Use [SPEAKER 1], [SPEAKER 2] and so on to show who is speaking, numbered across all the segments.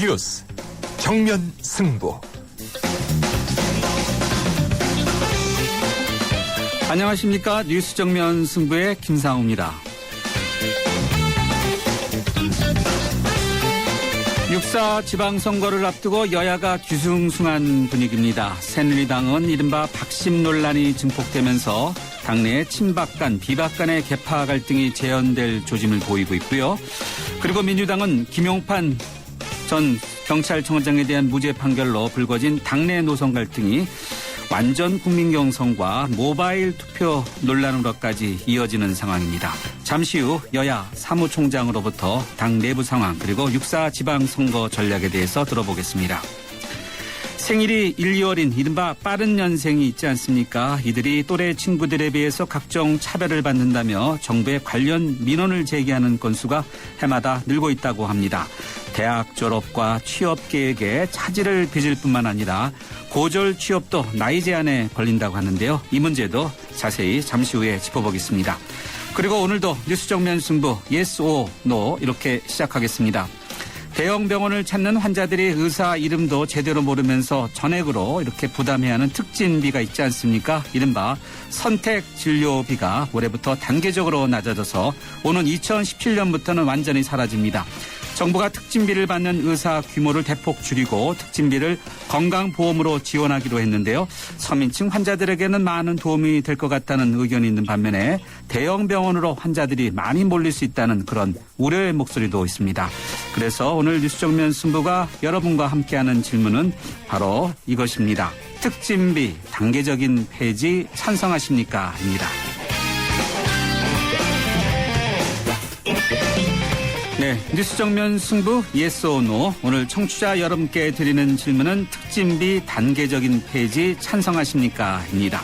[SPEAKER 1] 뉴스 정면 승부.
[SPEAKER 2] 안녕하십니까. 뉴스 정면 승부의 김상우입니다. 육사 지방선거를 앞두고 여야가 뒤숭숭한 분위기입니다. 새누리당은 이른바 박심 논란이 증폭되면서 당내 친박 간, 비박 간의 계파 갈등이 재현될 조짐을 보이고 있고요. 그리고 민주당은 김용판 전 경찰청장에 대한 무죄 판결로 불거진 당내 노선 갈등이 완전 국민경선과 모바일 투표 논란으로까지 이어지는 상황입니다. 잠시 후 여야 사무총장으로부터 당 내부 상황 그리고 육사 지방선거 전략에 대해서 들어보겠습니다. 생일이 1, 2월인 이른바 빠른 년생이 있지 않습니까? 이들이 또래 친구들에 비해서 각종 차별을 받는다며 정부에 관련 민원을 제기하는 건수가 해마다 늘고 있다고 합니다. 대학 졸업과 취업 계획에 차질을 빚을 뿐만 아니라 고졸 취업도 나이 제한에 걸린다고 하는데요. 이 문제도 자세히 잠시 후에 짚어보겠습니다. 그리고 오늘도 뉴스 정면 승부 yes or no 이렇게 시작하겠습니다. 대형 병원을 찾는 환자들이 의사 이름도 제대로 모르면서 전액으로 이렇게 부담해야 하는 특진비가 있지 않습니까? 이른바 선택진료비가 올해부터 단계적으로 낮아져서 오는 2017년부터는 완전히 사라집니다. 정부가 특진비를 받는 의사 규모를 대폭 줄이고 특진비를 건강보험으로 지원하기로 했는데요. 서민층 환자들에게는 많은 도움이 될 것 같다는 의견이 있는 반면에 대형 병원으로 환자들이 많이 몰릴 수 있다는 그런 우려의 목소리도 있습니다. 그래서 오늘 뉴스 정면 승부가 여러분과 함께하는 질문은 바로 이것입니다. 특진비 단계적인 폐지 찬성하십니까? 입니다. 네, 뉴스 정면 승부 yes or no. 오늘 청취자 여러분께 드리는 질문은 특진비 단계적인 폐지 찬성하십니까? 입니다.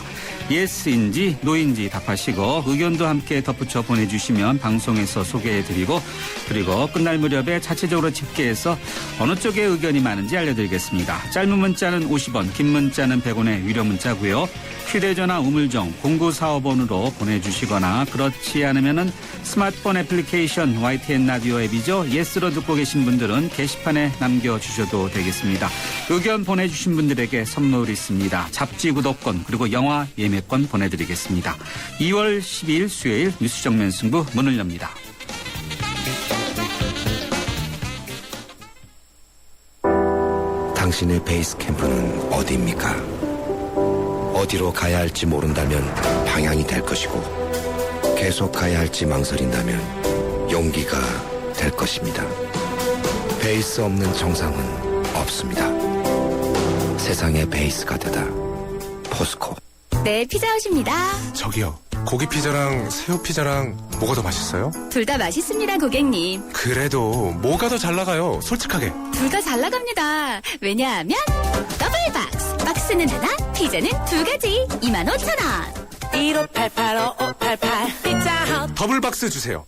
[SPEAKER 2] yes인지 no인지 답하시고 의견도 함께 덧붙여 보내주시면 방송에서 소개해드리고 그리고 끝날 무렵에 자체적으로 집계해서 어느 쪽에 의견이 많은지 알려드리겠습니다. 짧은 문자는 50원, 긴 문자는 100원의 유료 문자고요. 휴대전화 우물정 0945번으로 보내주시거나 그렇지 않으면은 스마트폰 애플리케이션 YTN 라디오 앱이죠. 예스로 듣고 계신 분들은 게시판에 남겨주셔도 되겠습니다. 의견 보내주신 분들에게 선물이 있습니다. 잡지 구독권 그리고 영화 예매권 보내드리겠습니다. 2월 12일 수요일 뉴스 정면 승부 문을 엽니다.
[SPEAKER 3] 당신의 베이스 캠프는 어디입니까? 어디로 가야 할지 모른다면 방향이 될 것이고 계속 가야 할지 망설인다면 용기가 될 것입니다. 베이스 없는 정상은 없습니다. 세상의 베이스가 되다. 포스코.
[SPEAKER 4] 네, 피자헛입니다.
[SPEAKER 5] 저기요, 고기 피자랑 새우 피자랑 뭐가 더 맛있어요?
[SPEAKER 4] 둘 다 맛있습니다, 고객님.
[SPEAKER 5] 그래도 뭐가 더 잘 나가요? 솔직하게.
[SPEAKER 4] 둘 다 잘 나갑니다. 왜냐하면 더블 박스. 박스는 하나, 피자는 두 가지. 25,000원.
[SPEAKER 6] 1588-5588 피자헛.
[SPEAKER 5] 더블 박스 주세요.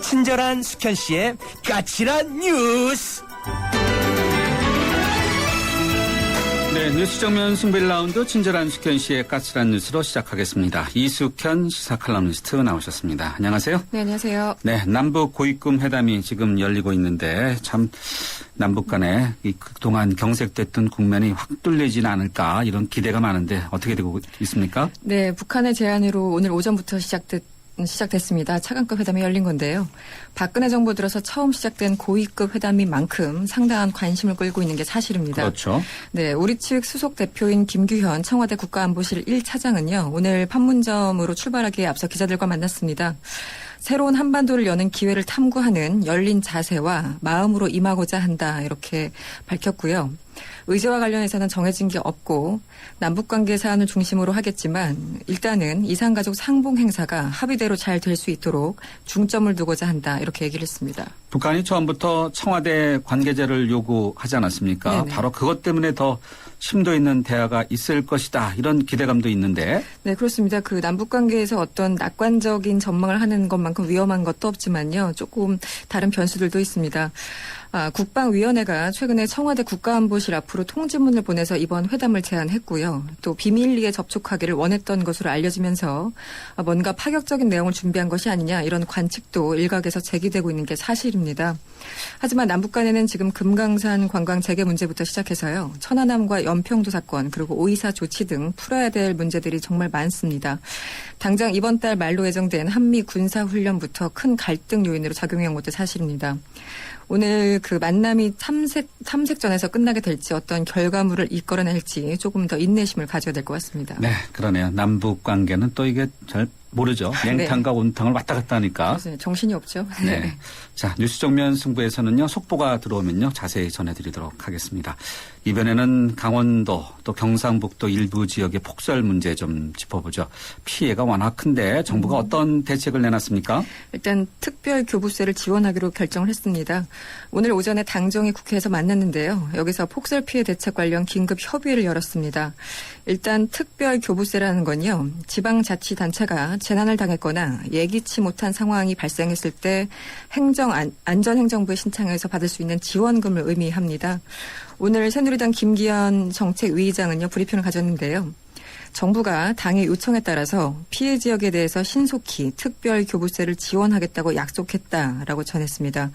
[SPEAKER 1] 친절한 숙현 씨의 까칠한 뉴스.
[SPEAKER 2] 네, 뉴스 정면 승부 1라운드 친절한 숙현 씨의 까칠한 뉴스로 시작하겠습니다. 이숙현 시사칼럼니스트 나오셨습니다. 안녕하세요.
[SPEAKER 7] 네, 안녕하세요.
[SPEAKER 2] 네, 남북 고위급 회담이 지금 열리고 있는데 참 남북 간에 그동안 경색됐던 국면이 확 뚫리지는 않을까 이런 기대가 많은데 어떻게 되고 있습니까?
[SPEAKER 7] 네, 북한의 제안으로 오늘 오전부터 시작됐습니다. 차관급 회담이 열린 건데요. 박근혜 정부 들어서 처음 시작된 고위급 회담인 만큼 상당한 관심을 끌고 있는 게 사실입니다.
[SPEAKER 2] 그렇죠.
[SPEAKER 7] 네, 우리 측 수석 대표인 김규현 청와대 국가안보실 1차장은요. 오늘 판문점으로 출발하기에 앞서 기자들과 만났습니다. 새로운 한반도를 여는 기회를 탐구하는 열린 자세와 마음으로 임하고자 한다 이렇게 밝혔고요. 의제와 관련해서는 정해진 게 없고 남북관계 사안을 중심으로 하겠지만 일단은 이산가족 상봉 행사가 합의대로 잘 될 수 있도록 중점을 두고자 한다 이렇게 얘기를 했습니다.
[SPEAKER 2] 북한이 처음부터 청와대 관계자를 요구하지 않았습니까?
[SPEAKER 7] 네네.
[SPEAKER 2] 바로 그것 때문에 더 심도 있는 대화가 있을 것이다. 이런 기대감도 있는데.
[SPEAKER 7] 네, 그렇습니다. 그 남북 관계에서 어떤 낙관적인 전망을 하는 것만큼 위험한 것도 없지만요. 조금 다른 변수들도 있습니다. 국방위원회가 최근에 청와대 국가안보실 앞으로 통지문을 보내서 이번 회담을 제안했고요. 또 비밀리에 접촉하기를 원했던 것으로 알려지면서 뭔가 파격적인 내용을 준비한 것이 아니냐 이런 관측도 일각에서 제기되고 있는 게 사실입니다. 하지만 남북 간에는 지금 금강산 관광 재개 문제부터 시작해서요. 천안함과 연평도 사건 그리고 5.24 조치 등 풀어야 될 문제들이 정말 많습니다. 당장 이번 달 말로 예정된 한미 군사훈련부터 큰 갈등 요인으로 작용한 것도 사실입니다. 오늘 그 만남이 탐색전에서 끝나게 될지 어떤 결과물을 이끌어낼지 조금 더 인내심을 가져야 될 것 같습니다.
[SPEAKER 2] 네, 그러네요. 남북 관계는 또 이게 잘 모르죠. 냉탕과 온탕을 왔다 갔다 하니까.
[SPEAKER 7] 그래서 정신이 없죠.
[SPEAKER 2] 네. 자, 뉴스 정면 승부에서는요, 속보가 들어오면요, 자세히 전해드리도록 하겠습니다. 이번에는 강원도 또 경상북도 일부 지역의 폭설 문제 좀 짚어보죠. 피해가 워낙 큰데 정부가 어떤 대책을 내놨습니까?
[SPEAKER 7] 일단 특별 교부세를 지원하기로 결정을 했습니다. 오늘 오전에 당정이 국회에서 만났는데요. 여기서 폭설 피해 대책 관련 긴급 협의회를 열었습니다. 일단 특별 교부세라는 건요. 지방자치단체가 재난을 당했거나 예기치 못한 상황이 발생했을 때 안전행정부에 신청해서 받을 수 있는 지원금을 의미합니다. 오늘 새누리당 김기현 정책위의장은요. 브리핑을 가졌는데요. 정부가 당의 요청에 따라서 피해 지역에 대해서 신속히 특별 교부세를 지원하겠다고 약속했다라고 전했습니다.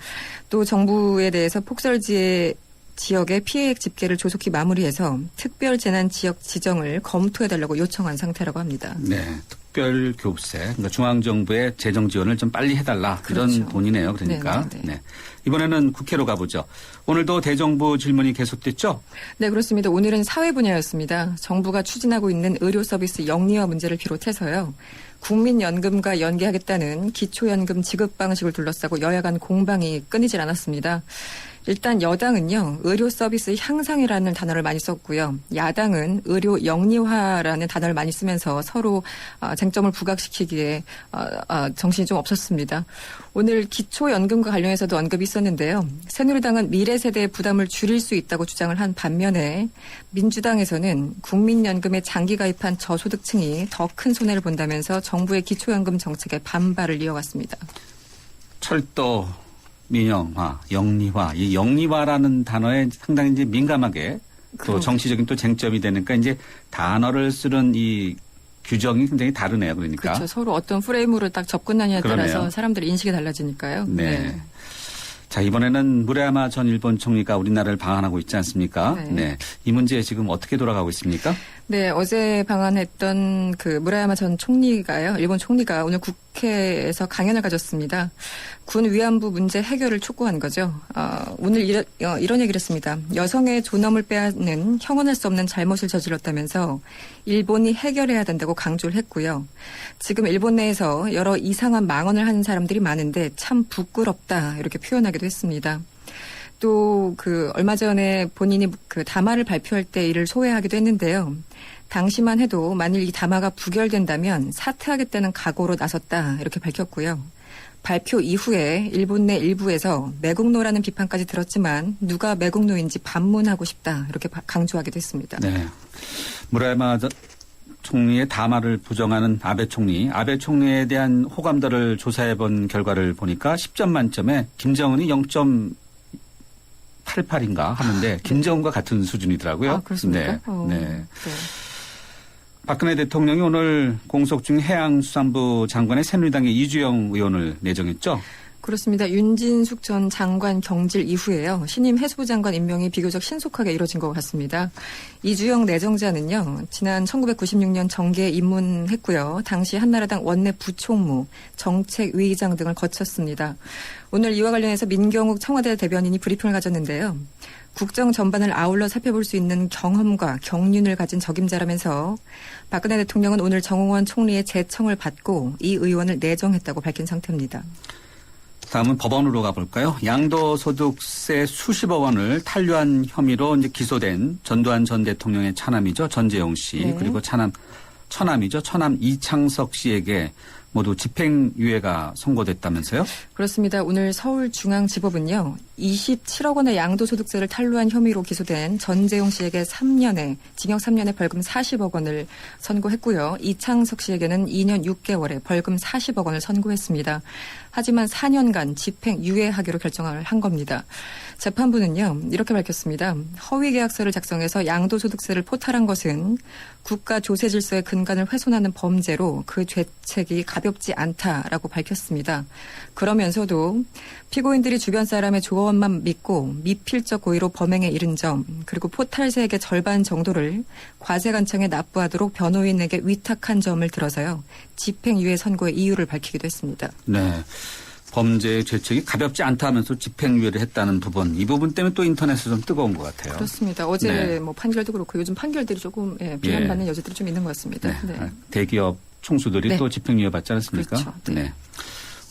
[SPEAKER 7] 또 정부에 대해서 폭설지의 지역의 피해액 집계를 조속히 마무리해서 특별 재난 지역 지정을 검토해달라고 요청한 상태라고 합니다.
[SPEAKER 2] 네. 특별 교부세, 그러니까 중앙정부의 재정 지원을 좀 빨리 해달라.
[SPEAKER 7] 그렇죠.
[SPEAKER 2] 이런 돈이네요. 그러니까.
[SPEAKER 7] 네네네.
[SPEAKER 2] 네. 이번에는 국회로 가보죠. 오늘도 대정부 질문이 계속됐죠?
[SPEAKER 7] 네, 그렇습니다. 오늘은 사회 분야였습니다. 정부가 추진하고 있는 의료 서비스 영리화 문제를 비롯해서요. 국민연금과 연계하겠다는 기초연금 지급 방식을 둘러싸고 여야 간 공방이 끊이질 않았습니다. 일단 여당은요. 의료 서비스 향상이라는 단어를 많이 썼고요. 야당은 의료 영리화라는 단어를 많이 쓰면서 서로 쟁점을 부각시키기에 정신이 좀 없었습니다. 오늘 기초연금과 관련해서도 언급이 있었는데요. 새누리당은 미래 세대의 부담을 줄일 수 있다고 주장을 한 반면에 민주당에서는 국민연금에 장기 가입한 저소득층이 더 큰 손해를 본다면서 정부의 기초연금 정책에 반발을 이어갔습니다.
[SPEAKER 2] 철도 민영화, 영리화, 이 영리화라는 단어에 상당히 이제 민감하게 또 정치적인 또 쟁점이 되니까 이제 단어를 쓰는 이 규정이 굉장히 다르네요. 그러니까.
[SPEAKER 7] 그렇죠. 서로 어떤 프레임으로 딱 접근하냐에
[SPEAKER 2] 그러네요.
[SPEAKER 7] 따라서 사람들의 인식이 달라지니까요.
[SPEAKER 2] 네. 자, 이번에는 무라야마 전 일본 총리가 우리나라를 방한하고 있지 않습니까?
[SPEAKER 7] 네.
[SPEAKER 2] 네. 이 문제 지금 어떻게 돌아가고 있습니까?
[SPEAKER 7] 네, 어제 방한했던 그 무라야마 전 총리가요. 일본 총리가 오늘 국회에서 강연을 가졌습니다. 군 위안부 문제 해결을 촉구한 거죠. 오늘 이런 얘기를 했습니다. 여성의 존엄을 빼앗는 형언할 수 없는 잘못을 저질렀다면서 일본이 해결해야 된다고 강조를 했고요. 지금 일본 내에서 여러 이상한 망언을 하는 사람들이 많은데 참 부끄럽다 이렇게 표현하기도 했습니다. 또 얼마 전에 본인이 그 담화를 발표할 때 이를 소회하기도 했는데요. 당시만 해도 만일 이 담화가 부결된다면 사퇴하겠다는 각오로 나섰다 이렇게 밝혔고요. 발표 이후에 일본 내 일부에서 매국노라는 비판까지 들었지만 누가 매국노인지 반문하고 싶다 이렇게 강조하기도 했습니다.
[SPEAKER 2] 네. 무라야마 총리의 담화를 부정하는 아베 총리에 대한 호감도를 조사해 본 결과를 보니까 10점 만점에 김정은이 0.88인가 하는데 김정은과 같은 수준이더라고요.
[SPEAKER 7] 그렇습니까?
[SPEAKER 2] 네. 네. 박근혜 대통령이 오늘 공석 중 해양수산부 장관의 새누리당의 이주영 의원을 내정했죠.
[SPEAKER 7] 그렇습니다. 윤진숙 전 장관 경질 이후에요. 신임 해수부 장관 임명이 비교적 신속하게 이뤄진 것 같습니다. 이주영 내정자는요. 지난 1996년 정계에 입문했고요. 당시 한나라당 원내 부총무, 정책위의장 등을 거쳤습니다. 오늘 이와 관련해서 민경욱 청와대 대변인이 브리핑을 가졌는데요. 국정 전반을 아울러 살펴볼 수 있는 경험과 경륜을 가진 적임자라면서 박근혜 대통령은 오늘 정홍원 총리의 제청을 받고 이 의원을 내정했다고 밝힌 상태입니다.
[SPEAKER 2] 다음은 법원으로 가볼까요? 양도소득세 수십억 원을 탈루한 혐의로 이제 기소된 전두환 전 대통령의 차남이죠. 전재용 씨.
[SPEAKER 7] 네.
[SPEAKER 2] 그리고 처남이죠. 처남 이창석 씨에게 모두 집행유예가 선고됐다면서요?
[SPEAKER 7] 그렇습니다. 오늘 서울중앙지법은요. 27억 원의 양도소득세를 탈루한 혐의로 기소된 전재용 씨에게 3년에 징역 3년에 벌금 40억 원을 선고했고요. 이창석 씨에게는 2년 6개월에 벌금 40억 원을 선고했습니다. 하지만 4년간 집행유예하기로 결정을 한 겁니다. 재판부는요. 이렇게 밝혔습니다. 허위 계약서를 작성해서 양도소득세를 포탈한 것은 국가 조세 질서의 근간을 훼손하는 범죄로 그 죄책이 가볍지 않다라고 밝혔습니다. 그러면서도 피고인들이 주변 사람의 조언만 믿고 미필적 고의로 범행에 이른 점, 그리고 포탈세액의 절반 정도를 과세관청에 납부하도록 변호인에게 위탁한 점을 들어서요. 집행유예 선고의 이유를 밝히기도 했습니다.
[SPEAKER 2] 네. 범죄의 죄책이 가볍지 않다 하면서 집행유예를 했다는 부분. 이 부분 때문에 또 인터넷에서 좀 뜨거운 것 같아요.
[SPEAKER 7] 그렇습니다. 어제
[SPEAKER 2] 네.
[SPEAKER 7] 뭐 판결도 그렇고 요즘 판결들이 조금 비난받는 여지들이 좀 있는 것 같습니다.
[SPEAKER 2] 네.
[SPEAKER 7] 네.
[SPEAKER 2] 대기업 총수들이
[SPEAKER 7] 네.
[SPEAKER 2] 또 집행유예 받지 않았습니까?
[SPEAKER 7] 그렇죠. 네.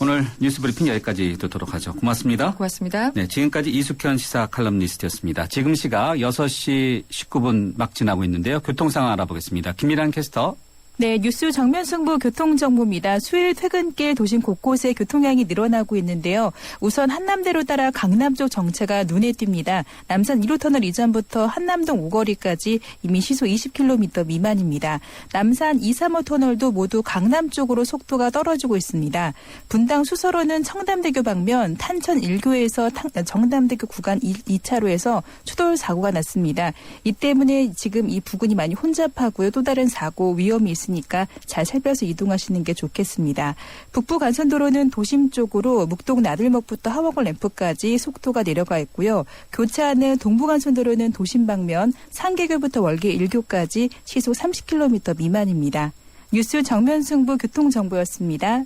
[SPEAKER 2] 오늘 뉴스브리핑 여기까지 듣도록 하죠. 고맙습니다.
[SPEAKER 7] 고맙습니다.
[SPEAKER 2] 네, 지금까지 이숙현 시사 칼럼니스트였습니다. 지금 시각 6시 19분 막 지나고 있는데요. 교통 상황 알아보겠습니다. 김미란 캐스터.
[SPEAKER 6] 네, 뉴스 정면 승부 교통정보입니다. 수요일 퇴근길 도심 곳곳에 교통량이 늘어나고 있는데요. 우선 한남대로 따라 강남 쪽 정체가 눈에 띕니다. 남산 1호 터널 이전부터 한남동 오거리까지 이미 시속 20km 미만입니다. 남산 2, 3호 터널도 모두 강남 쪽으로 속도가 떨어지고 있습니다. 분당 수서로는 청담대교 방면 탄천 1교에서 정담대교 구간 2차로에서 추돌 사고가 났습니다. 이 때문에 지금 이 부근이 많이 혼잡하고요. 또 다른 사고 위험이 있습니다. 니까 잘 살펴서 이동하시는 게 좋겠습니다. 북부 간선도로는 도심 쪽으로 묵동 나들목부터 하원골 램프까지 속도가 내려가 있고요. 교차하는 동부 간선도로는 도심 방면 상계교부터 월계 1교까지 시속 30km 미만입니다. 뉴스 정면 승부 교통정보였습니다.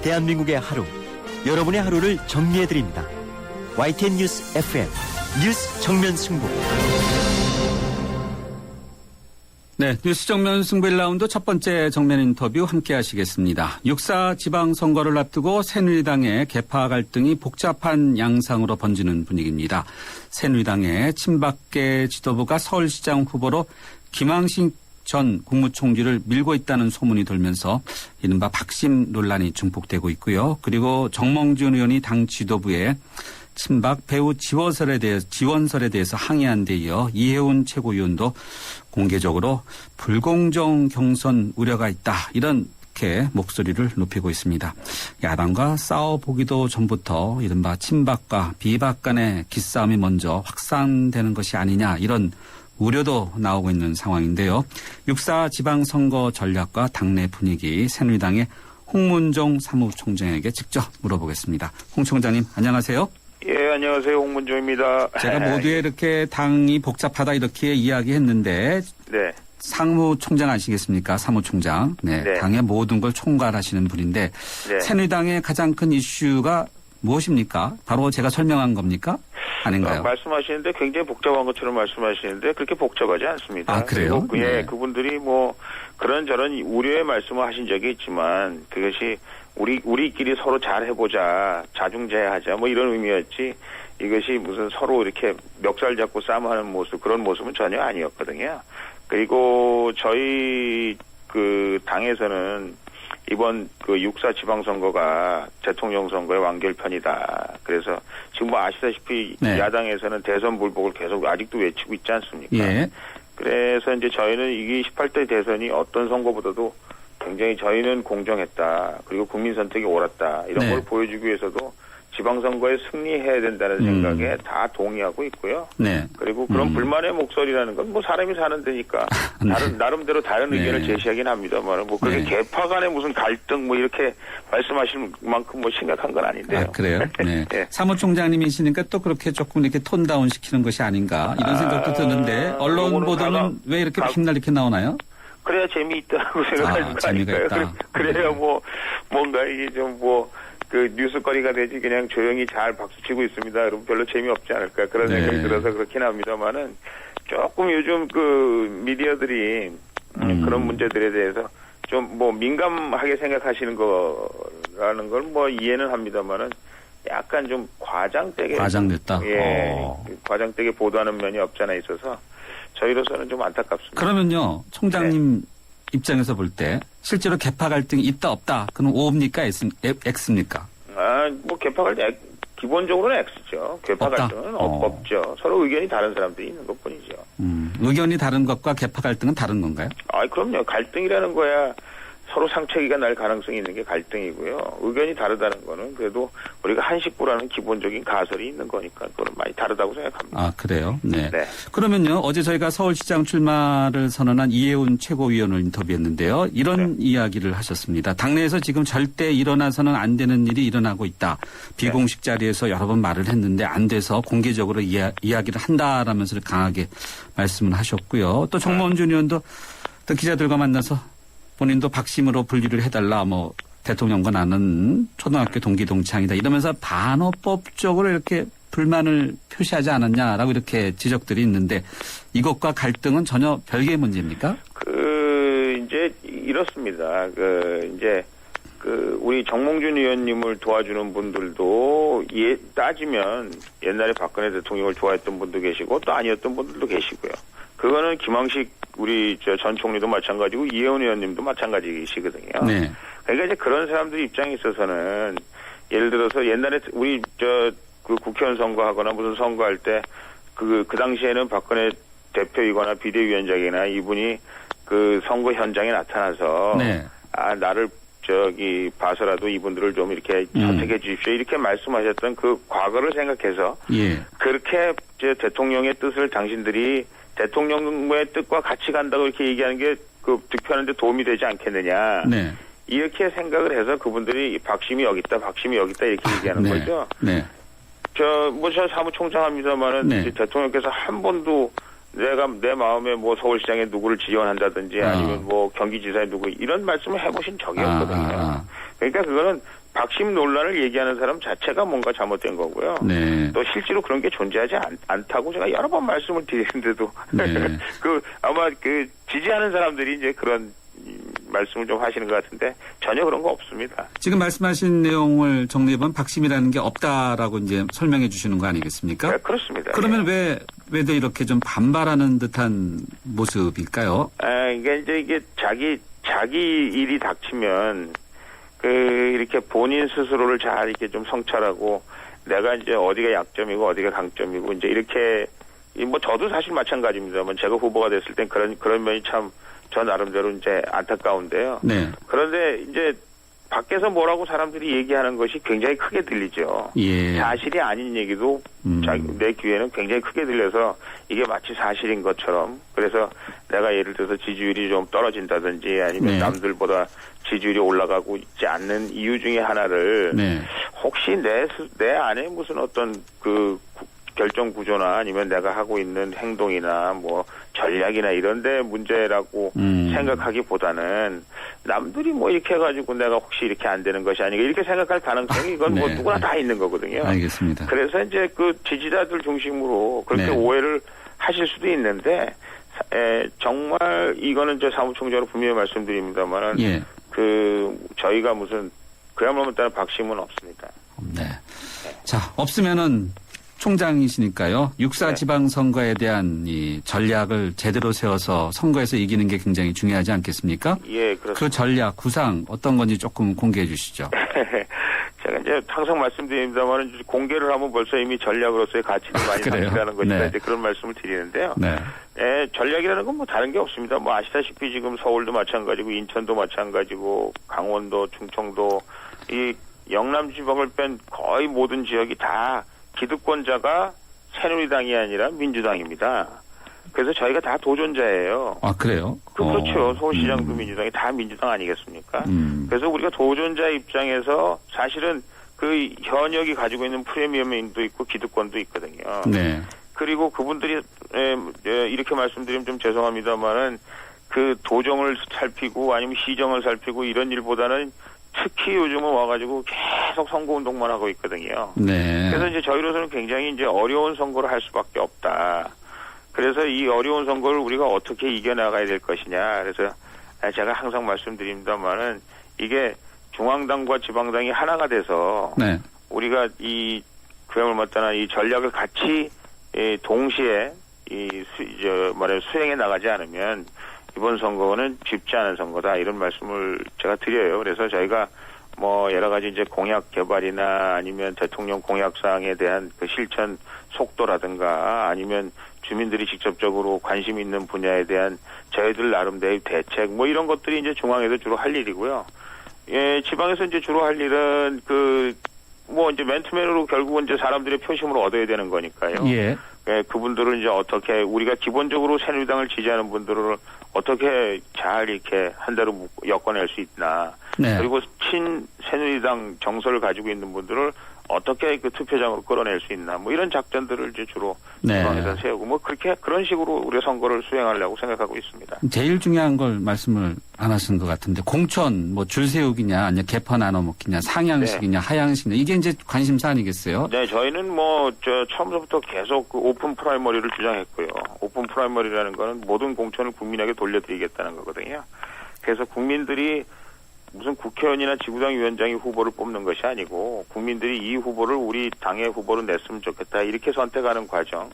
[SPEAKER 8] 대한민국의 하루, 여러분의 하루를 정리해드립니다. YTN 뉴스 FM 뉴스 정면 승부.
[SPEAKER 2] 네, 뉴스 정면 승부 1라운드 첫 번째 정면 인터뷰 함께 하시겠습니다. 6.4 지방선거를 앞두고 새누리당의 계파 갈등이 복잡한 양상으로 번지는 분위기입니다. 새누리당의 친박계 지도부가 서울시장 후보로 김황식 전 국무총리를 밀고 있다는 소문이 돌면서 이른바 박심 논란이 증폭되고 있고요. 그리고 정몽준 의원이 당 지도부에 친박 배우 지원설에 대해서 항의한 데 이어 이해운 최고위원도 공개적으로 불공정 경선 우려가 있다. 이렇게 목소리를 높이고 있습니다. 야당과 싸워보기도 전부터 이른바 친박과 비박 간의 기싸움이 먼저 확산되는 것이 아니냐 이런 우려도 나오고 있는 상황인데요. 6.4 지방선거 전략과 당내 분위기 새누리당의 홍문종 사무총장에게 직접 물어보겠습니다. 홍 총장님 안녕하세요.
[SPEAKER 9] 예, 안녕하세요. 홍문종입니다.
[SPEAKER 2] 제가 모두에 이렇게 당이 복잡하다 이렇게 이야기했는데
[SPEAKER 9] 네.
[SPEAKER 2] 상무총장 아시겠습니까? 사무총장. 네,
[SPEAKER 9] 네.
[SPEAKER 2] 당의 모든 걸 총괄하시는 분인데
[SPEAKER 9] 네.
[SPEAKER 2] 새누리당의 가장 큰 이슈가 무엇입니까? 바로 제가 설명한 겁니까? 아닌가요?
[SPEAKER 9] 말씀하시는데 굉장히 복잡한 것처럼 말씀하시는데 그렇게 복잡하지 않습니다.
[SPEAKER 2] 아, 그래요?
[SPEAKER 9] 그리고, 예,
[SPEAKER 2] 네.
[SPEAKER 9] 그분들이 뭐 그런저런 우려의 말씀을 하신 적이 있지만 그것이 우리끼리 서로 잘 해보자, 자중자애하자 뭐 이런 의미였지 이것이 무슨 서로 이렇게 멱살 잡고 싸움하는 모습 그런 모습은 전혀 아니었거든요. 그리고 저희 그 당에서는 이번 그 6.4 지방선거가 대통령 선거의 완결편이다. 그래서 지금 뭐 아시다시피
[SPEAKER 2] 네.
[SPEAKER 9] 야당에서는 대선 불복을 계속 아직도 외치고 있지 않습니까?
[SPEAKER 2] 예.
[SPEAKER 9] 그래서 이제 저희는 이게 18대 대선이 어떤 선거보다도 굉장히 저희는 공정했다. 그리고 국민 선택이 옳았다. 이런
[SPEAKER 2] 네.
[SPEAKER 9] 걸 보여주기 위해서도 지방선거에 승리해야 된다는 생각에 다 동의하고 있고요.
[SPEAKER 2] 네.
[SPEAKER 9] 그리고 그런 불만의 목소리라는 건 뭐 사람이 사는 데니까
[SPEAKER 2] 네.
[SPEAKER 9] 나름대로 다른
[SPEAKER 2] 네.
[SPEAKER 9] 의견을 제시하긴 합니다만 뭐 그게
[SPEAKER 2] 네.
[SPEAKER 9] 계파 간의 무슨 갈등 뭐 이렇게 말씀하실 만큼 뭐 심각한 건 아닌데요.
[SPEAKER 2] 아, 그래요? 네.
[SPEAKER 9] 네.
[SPEAKER 2] 사무총장님이시니까 또 그렇게 조금 이렇게 톤다운 시키는 것이 아닌가 이런 생각도 드는데 언론
[SPEAKER 9] 요거는
[SPEAKER 2] 보도는 왜 이렇게 힘날 이렇게 나오나요?
[SPEAKER 9] 그래야 재미있다고 생각하는 거
[SPEAKER 2] 재미가
[SPEAKER 9] 아닐까요?
[SPEAKER 2] 있다.
[SPEAKER 9] 그래야 뭐 뭔가 이게 좀 뭐 그 뉴스거리가 되지 그냥 조용히 잘 박수치고 있습니다. 그럼 별로 재미없지 않을까 그런
[SPEAKER 2] 네.
[SPEAKER 9] 생각이 들어서 그렇긴 합니다만은 조금 요즘 그 미디어들이 그런 문제들에 대해서 좀 뭐 민감하게 생각하시는 거라는 걸 뭐 이해는 합니다만은 약간 좀 과장되게
[SPEAKER 2] 과장됐다.
[SPEAKER 9] 예, 과장되게 보도하는 면이 없지 않아 있어서 저희로서는 좀 안타깝습니다.
[SPEAKER 2] 그러면요, 총장님 입장에서 볼 때 실제로 개파 갈등이 있다 없다. 그럼 O입니까? X입니까?
[SPEAKER 9] 뭐 개파 갈등 기본적으로는 X죠. 개파
[SPEAKER 2] 없다?
[SPEAKER 9] 갈등은 없죠. 서로 의견이 다른 사람들이 있는 것뿐이죠.
[SPEAKER 2] 의견이 다른 것과 개파 갈등은 다른 건가요?
[SPEAKER 9] 그럼요. 갈등이라는 거야 서로 상처기가 날 가능성이 있는 게 갈등이고요. 의견이 다르다는 거는 그래도 우리가 한식부라는 기본적인 가설이 있는 거니까 그건 많이 다르다고 생각합니다.
[SPEAKER 2] 아, 그래요? 네.
[SPEAKER 9] 네.
[SPEAKER 2] 그러면요, 어제 저희가 서울시장 출마를 선언한 이해운 최고위원을 인터뷰했는데요. 이런 이야기를 하셨습니다. 당내에서 지금 절대 일어나서는 안 되는 일이 일어나고 있다. 비공식 자리에서 여러 번 말을 했는데 안 돼서 공개적으로 이야기를 한다라면서 강하게 말씀을 하셨고요. 또 정몽원 전 의원도 또 기자들과 만나서 본인도 박심으로 분리를 해달라, 뭐, 대통령과 나는 초등학교 동기 동창이다. 이러면서 반어법적으로 이렇게 불만을 표시하지 않았냐라고 이렇게 지적들이 있는데 이것과 갈등은 전혀 별개의 문제입니까?
[SPEAKER 9] 이제 이렇습니다. 우리 정몽준 의원님을 도와주는 분들도 따지면 옛날에 박근혜 대통령을 좋아했던 분도 계시고 또 아니었던 분들도 계시고요. 그거는 김황식 우리 전 총리도 마찬가지고 이해운 의원님도 마찬가지시거든요.
[SPEAKER 2] 네.
[SPEAKER 9] 그러니까 이제 그런 사람들 입장에 있어서는 예를 들어서 옛날에 우리 그 국회의원 선거하거나 무슨 선거할 때 그 당시에는 박근혜 대표이거나 비대위원장이나 이분이 그 선거 현장에 나타나서
[SPEAKER 2] 네.
[SPEAKER 9] 나를 봐서라도 이분들을 좀 이렇게 선택해 주십시오. 이렇게 말씀하셨던 그 과거를 생각해서
[SPEAKER 2] 예.
[SPEAKER 9] 그렇게 대통령의 뜻을 당신들이 대통령의 뜻과 같이 간다고 이렇게 얘기하는 게 그 득표하는데 도움이 되지 않겠느냐.
[SPEAKER 2] 네.
[SPEAKER 9] 이렇게 생각을 해서 그분들이 박심이 여기 있다, 박심이 여기 있다 이렇게 얘기하는
[SPEAKER 2] 네.
[SPEAKER 9] 거죠.
[SPEAKER 2] 네.
[SPEAKER 9] 저 사무총장합니다만은
[SPEAKER 2] 네.
[SPEAKER 9] 대통령께서 한 번도 내 마음에 뭐 서울시장에 누구를 지원한다든지 아니면 뭐 경기지사에 누구 이런 말씀을 해보신 적이 없거든요. 그러니까 그거는 박심 논란을 얘기하는 사람 자체가 뭔가 잘못된 거고요.
[SPEAKER 2] 네.
[SPEAKER 9] 또 실제로 그런 게 존재하지 않다고 제가 여러 번 말씀을 드리는데도
[SPEAKER 2] 네.
[SPEAKER 9] 아마 지지하는 사람들이 이제 그런 말씀을 좀 하시는 것 같은데 전혀 그런 거 없습니다.
[SPEAKER 2] 지금 말씀하신 내용을 정리해보면 박심이라는 게 없다라고 이제 설명해 주시는 거 아니겠습니까?
[SPEAKER 9] 네, 그렇습니다.
[SPEAKER 2] 그러면 왜들 이렇게 좀 반발하는 듯한 모습일까요?
[SPEAKER 9] 이게 자기 일이 닥치면 이렇게 본인 스스로를 잘 이렇게 좀 성찰하고 내가 이제 어디가 약점이고 어디가 강점이고 이제 이렇게 뭐 저도 사실 마찬가지입니다만 제가 후보가 됐을 땐 그런 면이 참 저 나름대로 이제 안타까운데요.
[SPEAKER 2] 네.
[SPEAKER 9] 그런데 이제 밖에서 뭐라고 사람들이 얘기하는 것이 굉장히 크게 들리죠.
[SPEAKER 2] 예.
[SPEAKER 9] 사실이 아닌 얘기도 내 귀에는 굉장히 크게 들려서 이게 마치 사실인 것처럼 그래서 내가 예를 들어서 지지율이 좀 떨어진다든지 아니면
[SPEAKER 2] 네.
[SPEAKER 9] 남들보다 지지율이 올라가고 있지 않는 이유 중에 하나를
[SPEAKER 2] 네.
[SPEAKER 9] 혹시 내 안에 무슨 어떤 결정 구조나 아니면 내가 하고 있는 행동이나 뭐 전략이나 이런 데 문제라고 생각하기보다는 남들이 뭐 이렇게 해가지고 내가 혹시 이렇게 안 되는 것이 아닌가 이렇게 생각할 가능성이 이건 뭐
[SPEAKER 2] 네.
[SPEAKER 9] 누구나 다 있는 거거든요.
[SPEAKER 2] 알겠습니다.
[SPEAKER 9] 그래서 이제 지지자들 중심으로 그렇게
[SPEAKER 2] 네.
[SPEAKER 9] 오해를 하실 수도 있는데 정말 이거는 사무총장으로 분명히 말씀드립니다만은
[SPEAKER 2] 예.
[SPEAKER 9] 저희가 무슨 그야말로 따른 박심은 없습니다.
[SPEAKER 2] 네. 자, 없으면은 총장이시니까요. 6.4 지방선거에 대한 이 전략을 제대로 세워서 선거에서 이기는 게 굉장히 중요하지 않겠습니까?
[SPEAKER 9] 예, 그렇습니다.
[SPEAKER 2] 그 전략, 구상 어떤 건지 조금 공개해 주시죠.
[SPEAKER 9] 제가 이제 항상 말씀드립니다만 공개를 하면 벌써 이미 전략으로서의 가치를 많이 상실하는 것이다.
[SPEAKER 2] 네.
[SPEAKER 9] 이제 그런 말씀을 드리는데요.
[SPEAKER 2] 네.
[SPEAKER 9] 전략이라는 건 뭐 다른 게 없습니다. 뭐 아시다시피 지금 서울도 마찬가지고 인천도 마찬가지고 강원도, 충청도 이 영남 지방을 뺀 거의 모든 지역이 다 기득권자가 새누리당이 아니라 민주당입니다. 그래서 저희가 다 도전자예요.
[SPEAKER 2] 아, 그래요?
[SPEAKER 9] 그렇죠. 서울시장도 민주당이 다 민주당 아니겠습니까? 그래서 우리가 도전자 입장에서 사실은 현역이 가지고 있는 프리미엄도 있고 기득권도 있거든요.
[SPEAKER 2] 네.
[SPEAKER 9] 그리고 그분들이 이렇게 말씀드리면 좀 죄송합니다만은 도정을 살피고 아니면 시정을 살피고 이런 일보다는 특히 요즘은 와가지고 계속 선거운동만 하고 있거든요.
[SPEAKER 2] 네.
[SPEAKER 9] 그래서 이제 저희로서는 굉장히 이제 어려운 선거를 할 수밖에 없다. 그래서 이 어려운 선거를 우리가 어떻게 이겨나가야 될 것이냐. 그래서 제가 항상 말씀드립니다만은 이게 중앙당과 지방당이 하나가 돼서
[SPEAKER 2] 네.
[SPEAKER 9] 우리가 그야말로 맞다나 이 전략을 같이 동시에 수행해 나가지 않으면 이번 선거는 쉽지 않은 선거다 이런 말씀을 제가 드려요. 그래서 저희가 뭐 여러 가지 이제 공약 개발이나 아니면 대통령 공약 사항에 대한 그 실천 속도라든가 아니면 주민들이 직접적으로 관심 있는 분야에 대한 저희들 나름대로의 대책 뭐 이런 것들이 이제 중앙에서 주로 할 일이고요. 예, 지방에서 이제 주로 할 일은 뭐 이제 맨투맨으로 결국은 이제 사람들의 표심을 얻어야 되는 거니까요.
[SPEAKER 2] 예.
[SPEAKER 9] 예, 그분들은 이제 어떻게 우리가 기본적으로 새누리당을 지지하는 분들을 어떻게 잘 이렇게 한 대로 엮어낼 수 있나.
[SPEAKER 2] 네.
[SPEAKER 9] 그리고 친 새누리당 정서를 가지고 있는 분들을 어떻게 그 투표장으로 끌어낼 수 있나. 뭐 이런 작전들을 이제 주로
[SPEAKER 2] 네.
[SPEAKER 9] 지방에서 세우고 뭐 그렇게 그런 식으로 우리 선거를 수행하려고 생각하고 있습니다.
[SPEAKER 2] 제일 중요한 걸 말씀을 안 하신 것 같은데 공천 뭐 줄 세우기냐 아니면 개파 나눠 먹기냐 상향식이냐 하향식이냐 이게 이제 관심사 아니겠어요?
[SPEAKER 9] 네, 저희는 뭐 처음부터 계속 그 오픈 프라이머리를 주장했고요. 오픈 프라이머리라는 거는 모든 공천을 국민에게 돌려드리겠다는 거거든요. 그래서 국민들이 무슨 국회의원이나 지구당 위원장이 후보를 뽑는 것이 아니고 국민들이 이 후보를 우리 당의 후보로 냈으면 좋겠다 이렇게 선택하는 과정.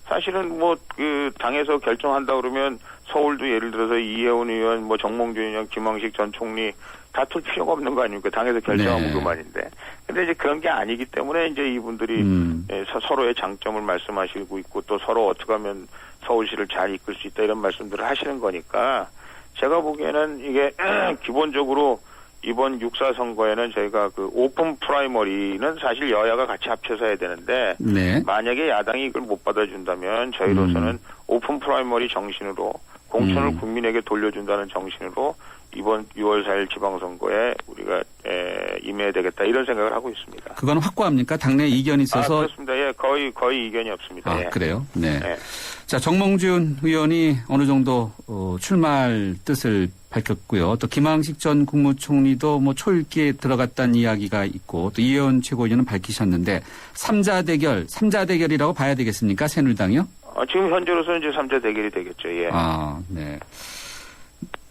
[SPEAKER 9] 사실은 뭐 그 당에서 결정한다 그러면 서울도 예를 들어서 이혜원 의원, 뭐 정몽준 의원, 김황식 전 총리 다툴 필요가 없는 거 아닙니까? 당에서 결정하면
[SPEAKER 2] 네.
[SPEAKER 9] 그만인데. 근데 이제 그런 게 아니기 때문에 이제 이분들이 서로의 장점을 말씀하시고 있고 또 서로 어떻게 하면 서울시를 잘 이끌 수 있다 이런 말씀들을 하시는 거니까 제가 보기에는 이게 기본적으로 이번 6.4 선거에는 저희가 그 오픈 프라이머리는 사실 여야가 같이 합쳐서 해야 되는데
[SPEAKER 2] 네.
[SPEAKER 9] 만약에 야당이 이걸 못 받아준다면 저희로서는 오픈 프라이머리 정신으로 공천을 국민에게 돌려준다는 정신으로 이번 6월 4일 지방선거에 우리가 임해야 되겠다 이런 생각을 하고 있습니다.
[SPEAKER 2] 그건 확고합니까? 당내 이견이 있어서.
[SPEAKER 9] 그렇습니다. 예, 거의 이견이 없습니다.
[SPEAKER 2] 아,
[SPEAKER 9] 예.
[SPEAKER 2] 그래요? 네.
[SPEAKER 9] 네.
[SPEAKER 2] 자, 정몽준 의원이 어느 정도 출마할 뜻을 밝혔고요. 또 김황식 전 국무총리도 뭐 초읽기에 들어갔다는 이야기가 있고 또 이혜원 최고위원은 밝히셨는데 3자 대결이라고 봐야 되겠습니까? 새누리당이요?
[SPEAKER 9] 지금 현재로서는 이제 3자 대결이 되겠죠. 예.
[SPEAKER 2] 아, 네.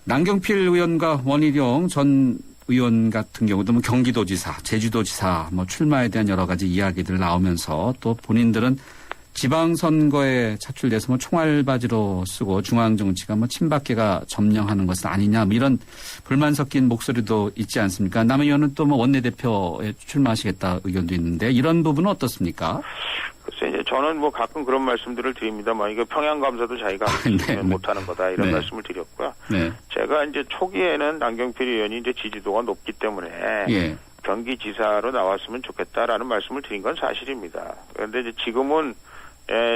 [SPEAKER 2] 남경필 의원과 원희룡 전 의원 같은 경우도 뭐 경기도지사, 제주도지사 뭐 출마에 대한 여러 가지 이야기들 나오면서 또 본인들은 지방선거에 차출돼서 뭐 총알바지로 쓰고 중앙정치가 뭐 친박계가 점령하는 것은 아니냐 뭐 이런 불만 섞인 목소리도 있지 않습니까? 남 의원은 또 뭐 원내대표에 출마하시겠다 의견도 있는데 이런 부분은 어떻습니까?
[SPEAKER 9] 글쎄 이제 저는 뭐 가끔 그런 말씀들을 드립니다만 이거 평양감사도 자기가
[SPEAKER 2] 네.
[SPEAKER 9] 못하는 거다 이런
[SPEAKER 2] 네.
[SPEAKER 9] 말씀을 드렸고요.
[SPEAKER 2] 네.
[SPEAKER 9] 제가 이제 초기에는 남경필 의원이 이제 지지도가 높기 때문에
[SPEAKER 2] 예.
[SPEAKER 9] 경기지사로 나왔으면 좋겠다라는 말씀을 드린 건 사실입니다. 그런데 이제 지금은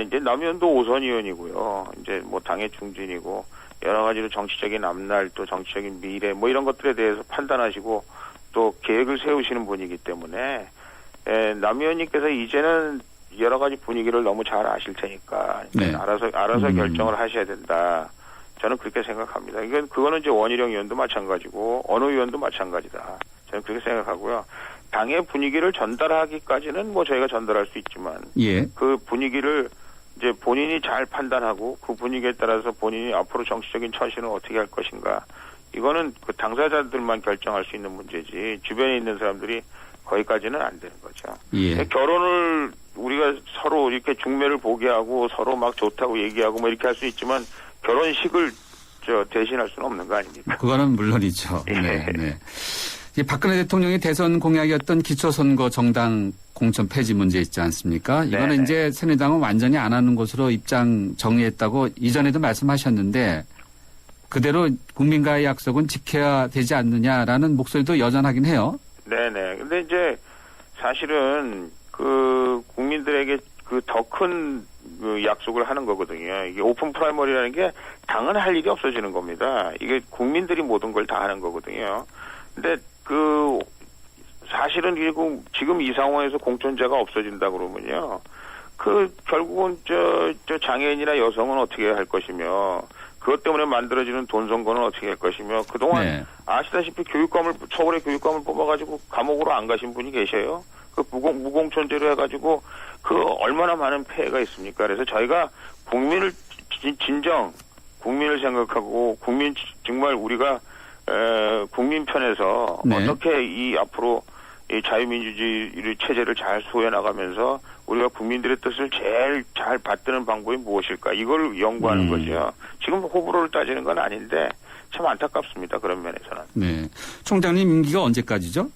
[SPEAKER 9] 이제 남 의원도 5선 의원이고요. 이제 뭐 당의 중진이고 여러 가지로 정치적인 앞날 또 정치적인 미래 뭐 이런 것들에 대해서 판단하시고 또 계획을 세우시는 분이기 때문에 남 의원님께서 이제는 여러 가지 분위기를 너무 잘 아실 테니까
[SPEAKER 2] 네.
[SPEAKER 9] 알아서 결정을 하셔야 된다. 저는 그렇게 생각합니다. 그거는 이제 원희룡 의원도 마찬가지고 어느 의원도 마찬가지다. 저는 그렇게 생각하고요. 당의 분위기를 전달하기까지는 뭐 저희가 전달할 수 있지만
[SPEAKER 2] 예.
[SPEAKER 9] 그 분위기를 이제 본인이 잘 판단하고 그 분위기에 따라서 본인이 앞으로 정치적인 처신을 어떻게 할 것인가 이거는 그 당사자들만 결정할 수 있는 문제지 주변에 있는 사람들이 거기까지는 안 되는 거죠.
[SPEAKER 2] 예.
[SPEAKER 9] 결혼을 우리가 서로 이렇게 중매를 보게 하고 서로 막 좋다고 얘기하고 뭐 이렇게 할 수 있지만 결혼식을 대신할 수는 없는 거 아닙니까?
[SPEAKER 2] 그거는 물론이죠. 네. 네. 이 박근혜 대통령의 대선 공약이었던 기초선거 정당 공천 폐지 문제 있지 않습니까? 이거는
[SPEAKER 9] 네네.
[SPEAKER 2] 이제 새누리당은 완전히 안 하는 것으로 입장 정리했다고 이전에도 말씀하셨는데 그대로 국민과의 약속은 지켜야 되지 않느냐라는 목소리도 여전하긴 해요.
[SPEAKER 9] 네네. 근데 이제 사실은 그 국민들에게 그 더 큰 그 약속을 하는 거거든요. 이게 오픈 프라이머리라는 게 당은 할 일이 없어지는 겁니다. 이게 국민들이 모든 걸 다 하는 거거든요. 근데 그 사실은 그리고 지금 이 상황에서 공천자가 없어진다 그러면요. 그 결국은 저 장애인이나 여성은 어떻게 할 것이며 그것 때문에 만들어지는 돈 선거는 어떻게 할 것이며 그동안
[SPEAKER 2] 네.
[SPEAKER 9] 아시다시피 서울의 교육감을 뽑아가지고 감옥으로 안 가신 분이 계셔요. 그 무공천제로 해가지고 그 얼마나 많은 폐해가 있습니까? 그래서 저희가 국민을 진정 국민을 생각하고 정말 우리가 국민 편에서
[SPEAKER 2] 네.
[SPEAKER 9] 어떻게 이 앞으로 이 자유민주주의 체제를 잘 수호해 나가면서 우리가 국민들의 뜻을 제일 잘 받드는 방법이 무엇일까? 이걸 연구하는 거죠. 지금 호불호를 따지는 건 아닌데 참 안타깝습니다. 그런 면에서는.
[SPEAKER 2] 네. 총장님 임기가 언제까지죠?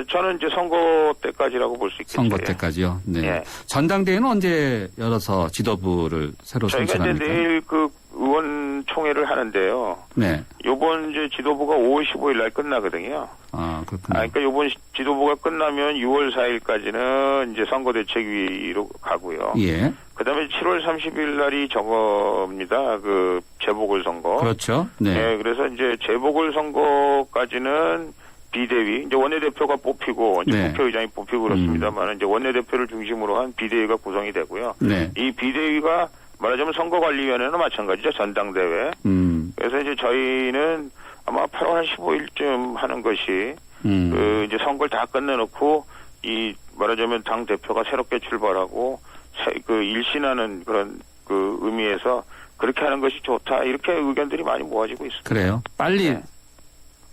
[SPEAKER 9] 저는 이제 선거 때까지라고 볼 수 있겠죠.
[SPEAKER 2] 선거 때까지요. 네.
[SPEAKER 9] 예.
[SPEAKER 2] 전당대회는 언제 열어서 지도부를 새로
[SPEAKER 9] 저희가
[SPEAKER 2] 선출합니까?
[SPEAKER 9] 이제 내일 그 의원총회를 하는데요.
[SPEAKER 2] 네.
[SPEAKER 9] 요번 이제 지도부가 5월 15일 날 끝나거든요.
[SPEAKER 2] 아, 그렇군요.
[SPEAKER 9] 그러니까 요번 지도부가 끝나면 6월 4일까지는 이제 선거대책위로 가고요.
[SPEAKER 2] 예.
[SPEAKER 9] 그다음에 7월 30일 날이 저겁니다. 그 재보궐선거.
[SPEAKER 2] 그렇죠. 네.
[SPEAKER 9] 네, 그래서 이제 재보궐선거까지는 비대위, 이제 원내대표가 뽑히고, 이제
[SPEAKER 2] 네.
[SPEAKER 9] 국회의장이 뽑히고 그렇습니다만, 이제 원내대표를 중심으로 한 비대위가 구성이 되고요.
[SPEAKER 2] 네.
[SPEAKER 9] 이 비대위가 말하자면 선거관리위원회는 마찬가지죠. 전당대회. 그래서 이제 저희는 아마 8월 한 15일쯤 하는 것이, 그 이제 선거를 다 끝내놓고, 이 말하자면 당 대표가 새롭게 출발하고, 그 일신하는 그런 그 의미에서 그렇게 하는 것이 좋다. 이렇게 의견들이 많이 모아지고 있습니다.
[SPEAKER 2] 그래요.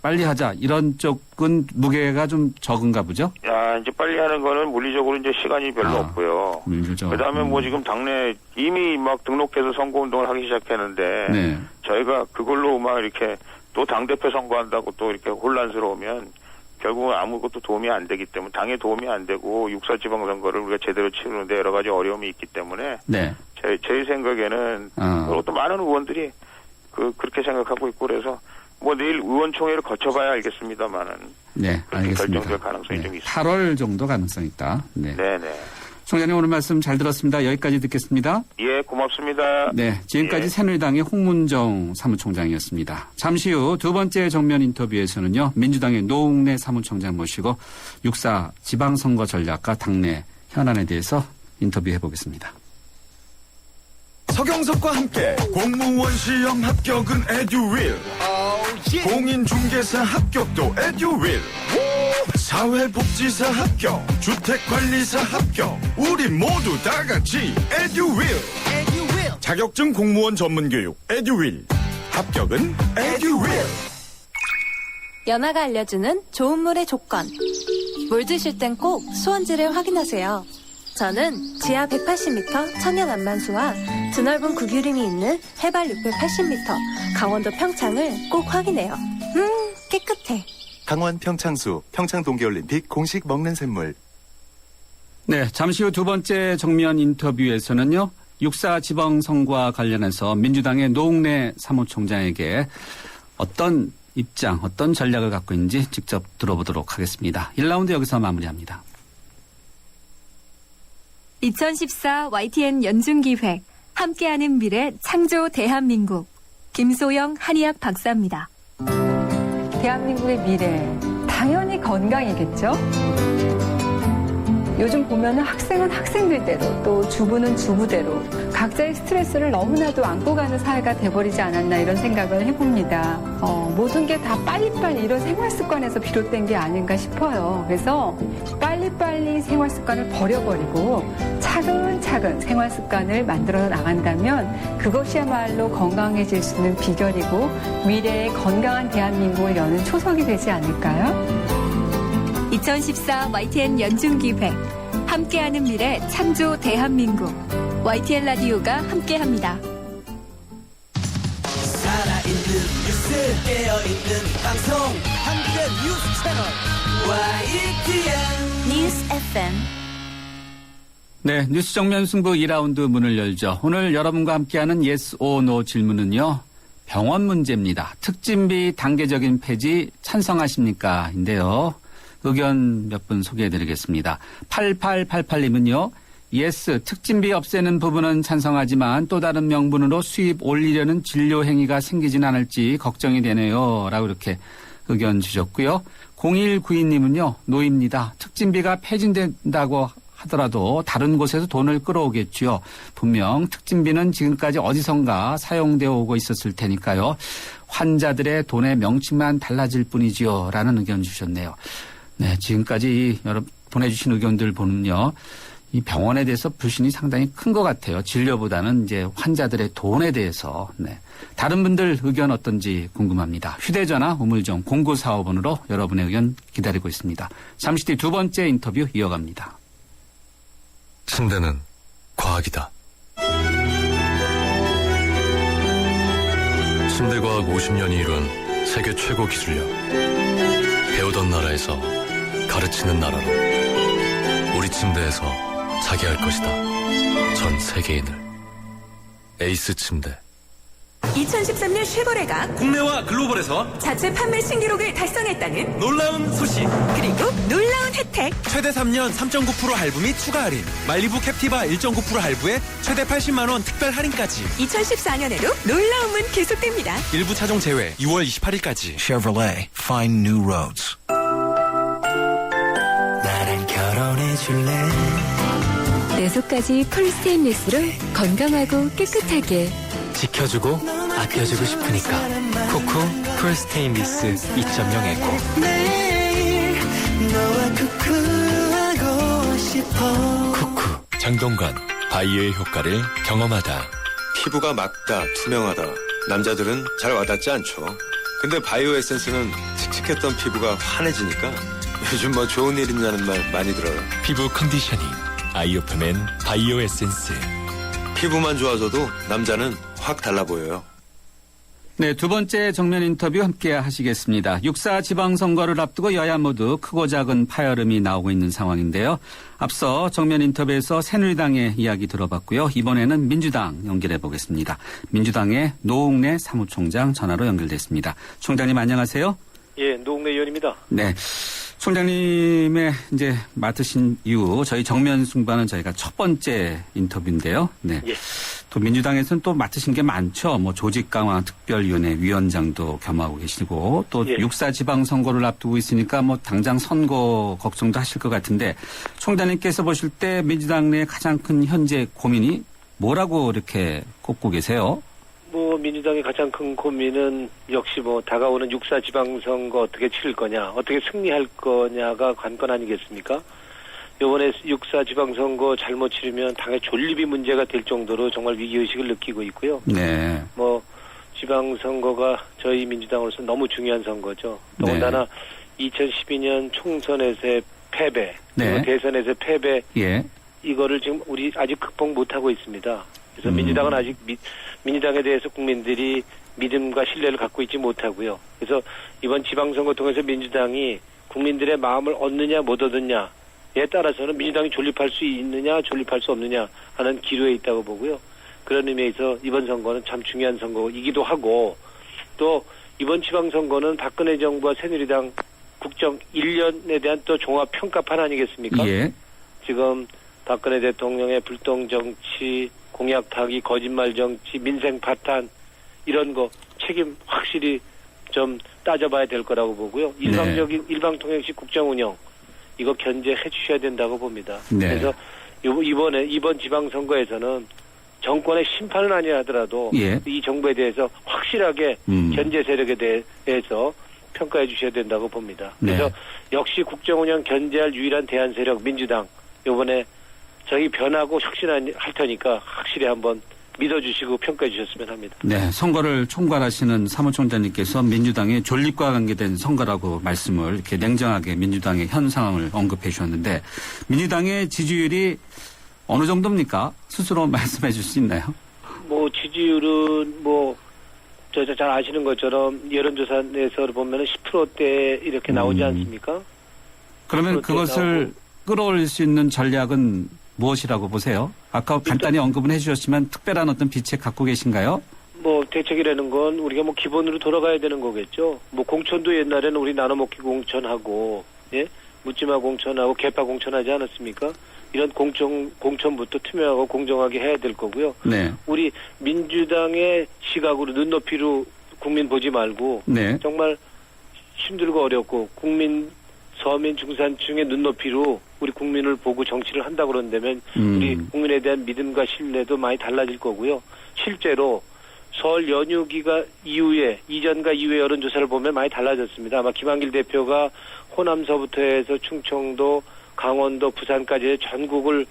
[SPEAKER 2] 빨리 하자. 이런 쪽은 무게가 좀 적은가 보죠?
[SPEAKER 9] 이제 빨리 하는 거는 물리적으로 이제 시간이 별로 없고요. 그 다음에 뭐 지금 당내 이미 막 등록해서 선거운동을 하기 시작했는데,
[SPEAKER 2] 네.
[SPEAKER 9] 저희가 그걸로 막 이렇게 또 당대표 선거한다고 또 이렇게 혼란스러우면 결국은 아무것도 도움이 안 되기 때문에, 당에 도움이 안 되고 육사지방선거를 우리가 제대로 치르는데 여러 가지 어려움이 있기 때문에,
[SPEAKER 2] 네.
[SPEAKER 9] 제 생각에는 그리고 또 많은 의원들이 그렇게 생각하고 있고 그래서 뭐 내일 의원총회를 거쳐봐야 알겠습니다만은.
[SPEAKER 2] 네, 알겠습니다.
[SPEAKER 9] 결정될 가능성이 좀 있습니다.
[SPEAKER 2] 8월 정도 가능성 있다. 네.
[SPEAKER 9] 네네.
[SPEAKER 2] 총장님 오늘 말씀 잘 들었습니다. 여기까지 듣겠습니다.
[SPEAKER 9] 예, 고맙습니다.
[SPEAKER 2] 네, 지금까지
[SPEAKER 9] 예.
[SPEAKER 2] 새누리당의 홍문정 사무총장이었습니다. 잠시 후 두 번째 정면 인터뷰에서는요, 민주당의 노웅래 사무총장 모시고 육사 지방선거 전략과 당내 현안에 대해서 인터뷰해 보겠습니다.
[SPEAKER 10] 서경석과 함께 공무원 시험 합격은 에듀윌, 공인중개사 합격도 에듀윌, 사회복지사 합격, 주택관리사 합격, 우리 모두 다 같이 에듀윌. 자격증 공무원 전문교육 에듀윌, 합격은 에듀윌.
[SPEAKER 11] 연아가 알려주는 좋은 물의 조건. 물 드실 땐 꼭 수온지를 확인하세요. 저는 지하 180m 천연 안만수와 드넓은 구규림이 있는 해발 680m 강원도 평창을 꼭 확인해요. 깨끗해.
[SPEAKER 12] 강원 평창수, 평창 동계올림픽 공식 먹는 샘물.
[SPEAKER 2] 네, 잠시 후 두 번째 정면 인터뷰에서는요, 육사 지방선거와 관련해서 민주당의 노웅래 사무총장에게 어떤 입장, 어떤 전략을 갖고 있는지 직접 들어보도록 하겠습니다. 1라운드 여기서 마무리합니다.
[SPEAKER 13] 2014 YTN 연중기획 함께하는 미래 창조 대한민국 김소영 한의학 박사입니다.
[SPEAKER 14] 대한민국의 미래 당연히 건강이겠죠. 요즘 보면은 학생은 학생들대로 또 주부는 주부대로 각자의 스트레스를 너무나도 안고 가는 사회가 돼버리지 않았나 이런 생각을 해봅니다. 모든 게 다 빨리빨리 이런 생활 습관에서 비롯된 게 아닌가 싶어요. 그래서 빨리빨리 생활 습관을 버려버리고 차근차근 생활 습관을 만들어 나간다면 그것이야말로 건강해질 수 있는 비결이고 미래의 건강한 대한민국을 여는 초석이 되지 않을까요?
[SPEAKER 13] 2014 YTN 연중기획 함께하는 미래 창조 대한민국 YTN 라디오가 함께합니다.
[SPEAKER 15] 살아있는 뉴스 깨어있는 방송 한국의 뉴스 채널 YTN
[SPEAKER 4] 뉴스 FM.
[SPEAKER 2] 네, 뉴스 정면 승부 2라운드 문을 열죠. 오늘 여러분과 함께하는 Yes or No 질문은요, 병원 문제입니다. 특진비 단계적인 폐지 찬성하십니까? 인데요. 의견 몇 분 소개해드리겠습니다. 8888님은요. 예스, 특진비 없애는 부분은 찬성하지만 또 다른 명분으로 수입 올리려는 진료 행위가 생기진 않을지 걱정이 되네요. 라고 이렇게 의견 주셨고요. 0192님은요. 노입니다. 특진비가 폐지된다고 하더라도 다른 곳에서 돈을 끌어오겠지요. 분명 특진비는 지금까지 어디선가 사용되어 오고 있었을 테니까요. 환자들의 돈의 명칭만 달라질 뿐이지요. 라는 의견 주셨네요. 네, 지금까지 여러분 보내주신 의견들 보면요. 이 병원에 대해서 불신이 상당히 큰 것 같아요. 진료보다는 이제 환자들의 돈에 대해서. 네. 다른 분들 의견 어떤지 궁금합니다. 휴대전화 우물정 0945번으로 여러분의 의견 기다리고 있습니다. 잠시 뒤 두 번째 인터뷰 이어갑니다.
[SPEAKER 5] 침대는 과학이다. 침대과학 50년이 이룬 세계 최고 기술력. 배우던 나라에서 가르치는 나라로 우리 침대에서 자기 할 것이다. 전 세계인을. 에이스 침대.
[SPEAKER 16] 2013년 쉐보레가
[SPEAKER 1] 국내와 글로벌에서
[SPEAKER 16] 자체 판매 신기록을 달성했다는
[SPEAKER 1] 놀라운 소식.
[SPEAKER 16] 그리고 놀라운 혜택.
[SPEAKER 1] 최대 3년 3.9% 할부 및 추가 할인. 말리부 캡티바 1.9% 할부에 최대 80만 원 특별 할인까지.
[SPEAKER 16] 2014년에도 놀라움은 계속됩니다.
[SPEAKER 1] 일부 차종 제외 2월 28일까지.
[SPEAKER 10] Chevrolet, find new roads.
[SPEAKER 15] 나랑 결혼해 줄래?
[SPEAKER 13] 내 속까지 풀 스테인리스로 건강하고 깨끗하게
[SPEAKER 1] 지켜주고 아껴주고 싶으니까. 쿠쿠 풀 스테인리스 2.0 에코.
[SPEAKER 15] 매일 너와 쿠쿠하고 싶어.
[SPEAKER 1] 쿠쿠.
[SPEAKER 17] 장동건 바이오의 효과를 경험하다.
[SPEAKER 3] 피부가 맑다, 투명하다. 남자들은 잘 와닿지 않죠. 근데 바이오 에센스는 칙칙했던 피부가 환해지니까 요즘 뭐 좋은 일 있냐는 말 많이 들어요.
[SPEAKER 17] 피부 컨디셔닝 아이오프맨 바이오 에센스.
[SPEAKER 3] 피부만 좋아져도 남자는 확 달라 보여요.
[SPEAKER 2] 네, 두 번째 정면 인터뷰 함께 하시겠습니다. 6.4 지방선거를 앞두고 여야 모두 크고 작은 파열음이 나오고 있는 상황인데요. 앞서 정면 인터뷰에서 새누리당의 이야기 들어봤고요. 이번에는 민주당 연결해 보겠습니다. 민주당의 노웅래 사무총장 전화로 연결됐습니다. 총장님 안녕하세요.
[SPEAKER 18] 예, 노웅래 의원입니다.
[SPEAKER 2] 네. 총장님의 이제 맡으신 이후 저희 정면 승부하는 저희가 첫 번째 인터뷰인데요. 네.
[SPEAKER 18] 예.
[SPEAKER 2] 또 민주당에서는 또 맡으신 게 많죠. 뭐 조직 강화 특별위원회 위원장도 겸하고 계시고 또
[SPEAKER 18] 예.
[SPEAKER 2] 6.4 지방선거를 앞두고 있으니까 뭐 당장 선거 걱정도 하실 것 같은데 총장님께서 보실 때 민주당 내 가장 큰 현재 고민이 뭐라고 이렇게 꼽고 계세요?
[SPEAKER 18] 뭐 민주당의 가장 큰 고민은 역시 뭐 다가오는 6.4 지방선거 어떻게 치를 거냐, 어떻게 승리할 거냐가 관건 아니겠습니까? 이번에 6.4 지방선거 잘못 치르면 당의 존립이 문제가 될 정도로 정말 위기의식을 느끼고 있고요.
[SPEAKER 2] 네.
[SPEAKER 18] 뭐 지방선거가 저희 민주당으로서 너무 중요한 선거죠. 더군다나 2012년 총선에서의 패배,
[SPEAKER 2] 네.
[SPEAKER 18] 대선에서의 패배,
[SPEAKER 2] 예.
[SPEAKER 18] 이거를 지금 우리 아직 극복 못하고 있습니다. 그래서 민주당은 아직 민주당에 대해서 국민들이 믿음과 신뢰를 갖고 있지 못하고요. 그래서 이번 지방선거 통해서 민주당이 국민들의 마음을 얻느냐 못 얻느냐에 따라서는 민주당이 존립할 수 있느냐 존립할 수 없느냐 하는 기로에 있다고 보고요. 그런 의미에서 이번 선거는 참 중요한 선거이기도 하고 또 이번 지방선거는 박근혜 정부와 새누리당 국정 1년에 대한 또 종합평가판 아니겠습니까?
[SPEAKER 2] 예.
[SPEAKER 18] 지금 박근혜 대통령의 불똥정치, 공약 파기, 거짓말 정치, 민생 파탄 이런 거 책임 확실히 좀 따져봐야 될 거라고 보고요. 일방적인 일방통행식 국정운영 이거 견제해 주셔야 된다고 봅니다.
[SPEAKER 2] 네.
[SPEAKER 18] 그래서 이번 지방선거에서는 정권의 심판은 아니라 하더라도
[SPEAKER 2] 예.
[SPEAKER 18] 이 정부에 대해서 확실하게 견제 세력에 대해서 평가해 주셔야 된다고 봅니다. 그래서
[SPEAKER 2] 네.
[SPEAKER 18] 역시 국정운영 견제할 유일한 대안 세력 민주당 이번에 저희 변하고 혁신할 테니까 확실히 한번 믿어주시고 평가해 주셨으면 합니다.
[SPEAKER 2] 네, 선거를 총괄하시는 사무총장님께서 민주당의 존립과 관계된 선거라고 말씀을 이렇게 냉정하게 민주당의 현 상황을 언급해 주셨는데 민주당의 지지율이 어느 정도입니까? 스스로 말씀해 줄 수 있나요?
[SPEAKER 18] 뭐 지지율은 뭐 잘 아시는 것처럼 여론조사 내에서 보면은 10%대 이렇게 나오지 않습니까?
[SPEAKER 2] 그러면 그것을 끌어올릴 수 있는 전략은 무엇이라고 보세요? 아까 간단히 언급은 해주셨지만 특별한 어떤 비책 갖고 계신가요?
[SPEAKER 18] 뭐 대책이라는 건 우리가 뭐 기본으로 돌아가야 되는 거겠죠. 뭐 공천도 옛날에는 우리 나눠먹기 공천하고 예 묻지마 공천하고 개파 공천하지 않았습니까? 이런 공천부터 투명하고 공정하게 해야 될 거고요.
[SPEAKER 2] 네.
[SPEAKER 18] 우리 민주당의 시각으로 눈높이로 국민 보지 말고
[SPEAKER 2] 네.
[SPEAKER 18] 정말 힘들고 어렵고 서민 중산층의 눈높이로 우리 국민을 보고 정치를 한다고 그런다면 우리 국민에 대한 믿음과 신뢰도 많이 달라질 거고요. 실제로 설 연휴 기간 이전과 이후의 여론조사를 보면 많이 달라졌습니다. 아마 김한길 대표가 호남서부터 해서 충청도, 강원도, 부산까지 전국을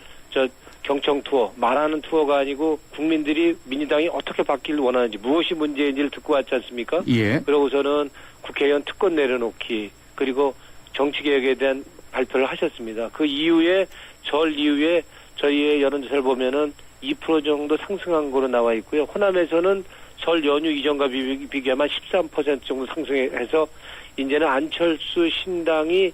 [SPEAKER 18] 경청 투어, 말하는 투어가 아니고 국민들이 민주당이 어떻게 바뀌길 원하는지, 무엇이 문제인지를 듣고 왔지 않습니까?
[SPEAKER 2] 예.
[SPEAKER 18] 그러고서는 국회의원 특권 내려놓기, 그리고 정치개혁에 대한 발표를 하셨습니다. 그 이후에, 절 이후에 저희의 여론조사를 보면은 2% 정도 상승한 거로 나와 있고요. 호남에서는 설 연휴 이전과 비교하면 13% 정도 상승해서 이제는 안철수 신당이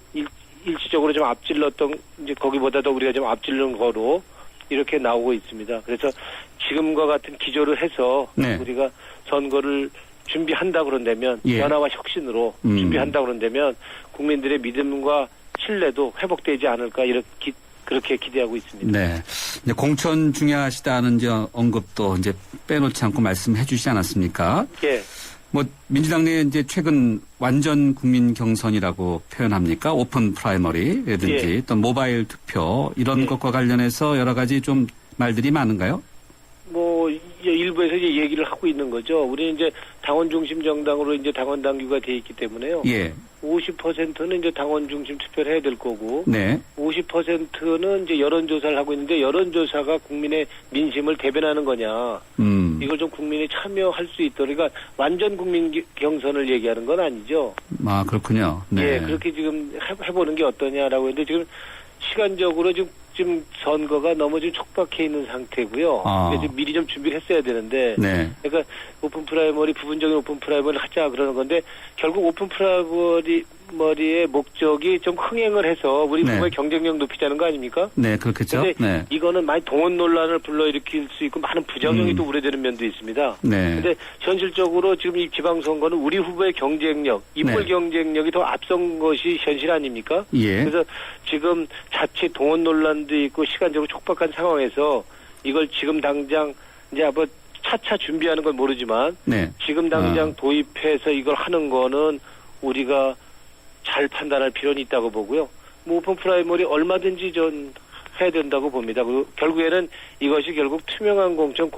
[SPEAKER 18] 일시적으로 좀 앞질렀던, 이제 거기보다도 우리가 좀 앞질른 거로 이렇게 나오고 있습니다. 그래서 지금과 같은 기조를 해서
[SPEAKER 2] 네.
[SPEAKER 18] 우리가 선거를 준비한다 그런다면,
[SPEAKER 2] 예.
[SPEAKER 18] 변화와 혁신으로 준비한다 그런다면 국민들의 믿음과 신뢰도 회복되지 않을까, 이렇게 그렇게 기대하고 있습니다.
[SPEAKER 2] 네. 이제 공천 중요하시다는 언급도 이제 빼놓지 않고 말씀해 주시지 않았습니까?
[SPEAKER 18] 예.
[SPEAKER 2] 뭐 민주당 내에 이제 최근 완전 국민 경선이라고 표현합니까? 오픈 프라이머리라든지
[SPEAKER 18] 예.
[SPEAKER 2] 또 모바일 투표 이런 것과 관련해서 여러 가지 좀 말들이 많은가요?
[SPEAKER 18] 뭐 일부에서 이제 얘기를 하고 있는 거죠. 우리는 이제 당원 중심 정당으로 이제 당원 당규가 돼 있기 때문에요.
[SPEAKER 2] 예.
[SPEAKER 18] 50%는 이제 당원 중심 투표를 해야 될 거고,
[SPEAKER 2] 네.
[SPEAKER 18] 50%는 이제 여론조사를 하고 있는데, 여론조사가 국민의 민심을 대변하는 거냐, 이걸 좀 국민이 참여할 수 있도록, 그러니까 완전 국민 경선을 얘기하는 건 아니죠.
[SPEAKER 2] 아, 그렇군요. 네.
[SPEAKER 18] 예, 그렇게 지금 해보는 게 어떠냐라고 했는데, 지금 시간적으로 지금 선거가 너무 지금 촉박해 있는 상태고요. 그래서 미리 좀 준비를 했어야 되는데,
[SPEAKER 2] 네.
[SPEAKER 18] 그러니까 오픈 프라이머리, 부분적인 오픈 프라이머리를 하자 그러는 건데, 결국 오픈 프라이머리의 목적이 좀 흥행을 해서 우리
[SPEAKER 2] 네.
[SPEAKER 18] 후보의 경쟁력 높이자는 거 아닙니까?
[SPEAKER 2] 네, 그렇겠죠.
[SPEAKER 18] 근데
[SPEAKER 2] 네.
[SPEAKER 18] 이거는 많이 동원 논란을 불러일으킬 수 있고 많은 부작용이 또 우려되는 면도 있습니다.
[SPEAKER 2] 네.
[SPEAKER 18] 근데 현실적으로 지금 이 지방선거는 우리 후보의 경쟁력, 인물
[SPEAKER 2] 네.
[SPEAKER 18] 경쟁력이 더 앞선 것이 현실 아닙니까?
[SPEAKER 2] 예.
[SPEAKER 18] 그래서 지금 자칫 동원 논란도 있고 시간적으로 촉박한 상황에서 이걸 지금 당장 이제 뭐 차차 준비하는 건 모르지만
[SPEAKER 2] 네.
[SPEAKER 18] 지금 당장 도입해서 이걸 하는 거는 우리가 잘 판단할 필요는 있다고 보고요. 뭐 오픈 프라이머리 얼마든지 전 해야 된다고 봅니다. 그리고 결국에는 이것이 결국 투명한 공천,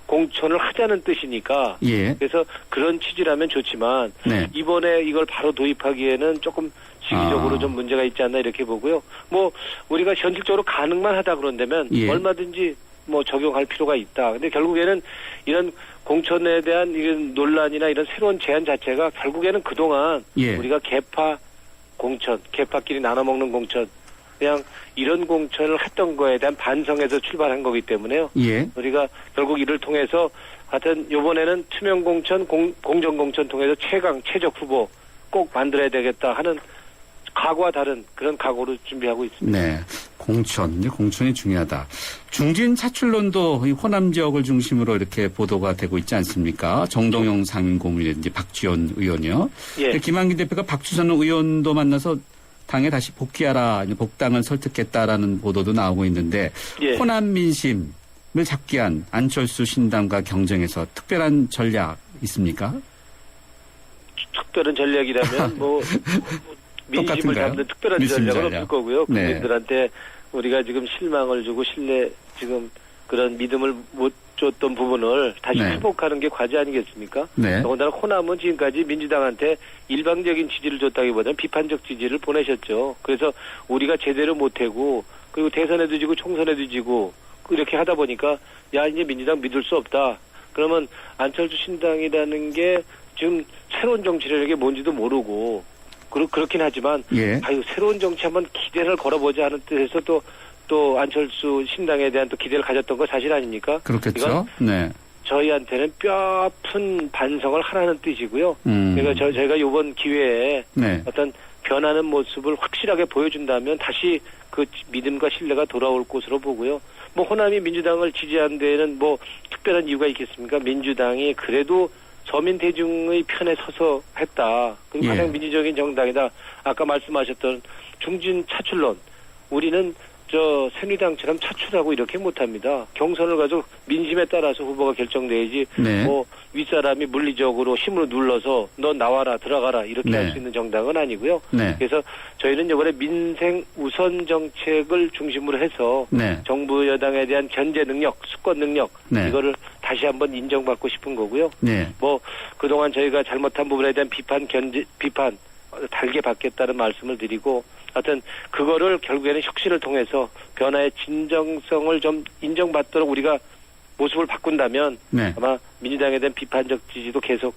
[SPEAKER 18] 공천을 하자는 뜻이니까.
[SPEAKER 2] 예.
[SPEAKER 18] 그래서 그런 취지라면 좋지만
[SPEAKER 2] 네.
[SPEAKER 18] 이번에 이걸 바로 도입하기에는 조금 시기적으로 좀 문제가 있지 않나 이렇게 보고요. 뭐 우리가 현실적으로 가능만 하다 그런다면
[SPEAKER 2] 예.
[SPEAKER 18] 얼마든지 뭐 적용할 필요가 있다. 근데 결국에는 이런 공천에 대한 이런 논란이나 이런 새로운 제안 자체가 결국에는 그동안
[SPEAKER 2] 예.
[SPEAKER 18] 우리가 개파 공천, 개파끼리 나눠 먹는 공천, 그냥 이런 공천을 했던 거에 대한 반성에서 출발한 거기 때문에요.
[SPEAKER 2] 예.
[SPEAKER 18] 우리가 결국 이를 통해서 하여튼 이번에는 투명 공천, 공정 공천 통해서 최적 후보 꼭 만들어야 되겠다 하는 각오와 다른 그런 각오로 준비하고 있습니다.
[SPEAKER 2] 네. 이제 공천이 중요하다. 중진 차출론도 이 호남 지역을 중심으로 이렇게 보도가 되고 있지 않습니까? 정동영 상임고문이라든지 박지원 의원이요.
[SPEAKER 18] 예.
[SPEAKER 2] 김한길 대표가 박주선 의원도 만나서 당에 다시 복귀하라, 복당을 설득했다라는 보도도 나오고 있는데
[SPEAKER 18] 예.
[SPEAKER 2] 호남 민심을 잡기 위한 안철수 신당과 경쟁에서 특별한 전략 있습니까?
[SPEAKER 18] 특별한 전략이라면 뭐 민심을 잡는 특별한 전략은 없을 거고요.
[SPEAKER 2] 네.
[SPEAKER 18] 국민들한테 우리가 지금 실망을 주고 지금 그런 믿음을 못 줬던 부분을 다시
[SPEAKER 2] 네.
[SPEAKER 18] 회복하는 게 과제 아니겠습니까?
[SPEAKER 2] 네.
[SPEAKER 18] 더군다나 호남은 지금까지 민주당한테 일방적인 지지를 줬다기보다는 비판적 지지를 보내셨죠. 그래서 우리가 제대로 못하고 그리고 대선에도 지고 총선에도 지고 이렇게 하다 보니까 야 이제 민주당 믿을 수 없다. 그러면 안철수 신당이라는 게 지금 새로운 정치력이 뭔지도 모르고 그렇긴 하지만
[SPEAKER 2] 예.
[SPEAKER 18] 아유 새로운 정치 한번 기대를 걸어보자 하는 뜻에서 또 안철수 신당에 대한 또 기대를 가졌던 거 사실 아닙니까?
[SPEAKER 2] 그렇겠죠. 네.
[SPEAKER 18] 저희한테는 뼈 아픈 반성을 하라는 뜻이고요. 그러니까 저희가 이번 기회에
[SPEAKER 2] 네.
[SPEAKER 18] 어떤 변하는 모습을 확실하게 보여준다면 다시 그 믿음과 신뢰가 돌아올 것으로 보고요. 뭐 호남이 민주당을 지지한 데에는 뭐 특별한 이유가 있겠습니까? 민주당이 그래도 서민 대중의 편에 서서 했다. 그리고
[SPEAKER 2] 예.
[SPEAKER 18] 가장 민주적인 정당이다. 아까 말씀하셨던 중진 차출론. 우리는 새누리당처럼 차출하고 이렇게 못합니다. 경선을 가지고 민심에 따라서 후보가 결정돼야지
[SPEAKER 2] 네.
[SPEAKER 18] 뭐 윗사람이 물리적으로 힘으로 눌러서 너 나와라 들어가라 이렇게
[SPEAKER 2] 네.
[SPEAKER 18] 할 수 있는 정당은 아니고요.
[SPEAKER 2] 네.
[SPEAKER 18] 그래서 저희는 이번에 민생 우선 정책을 중심으로 해서
[SPEAKER 2] 네.
[SPEAKER 18] 정부 여당에 대한 견제 능력, 수권 능력
[SPEAKER 2] 네.
[SPEAKER 18] 이거를 다시 한번 인정받고 싶은 거고요.
[SPEAKER 2] 네.
[SPEAKER 18] 뭐 그동안 저희가 잘못한 부분에 대한 비판 달게 받겠다는 말씀을 드리고 하여튼 그거를 결국에는 혁신을 통해서 변화의 진정성을 좀 인정받도록 우리가 모습을 바꾼다면
[SPEAKER 2] 네.
[SPEAKER 18] 아마 민주당에 대한 비판적 지지도 계속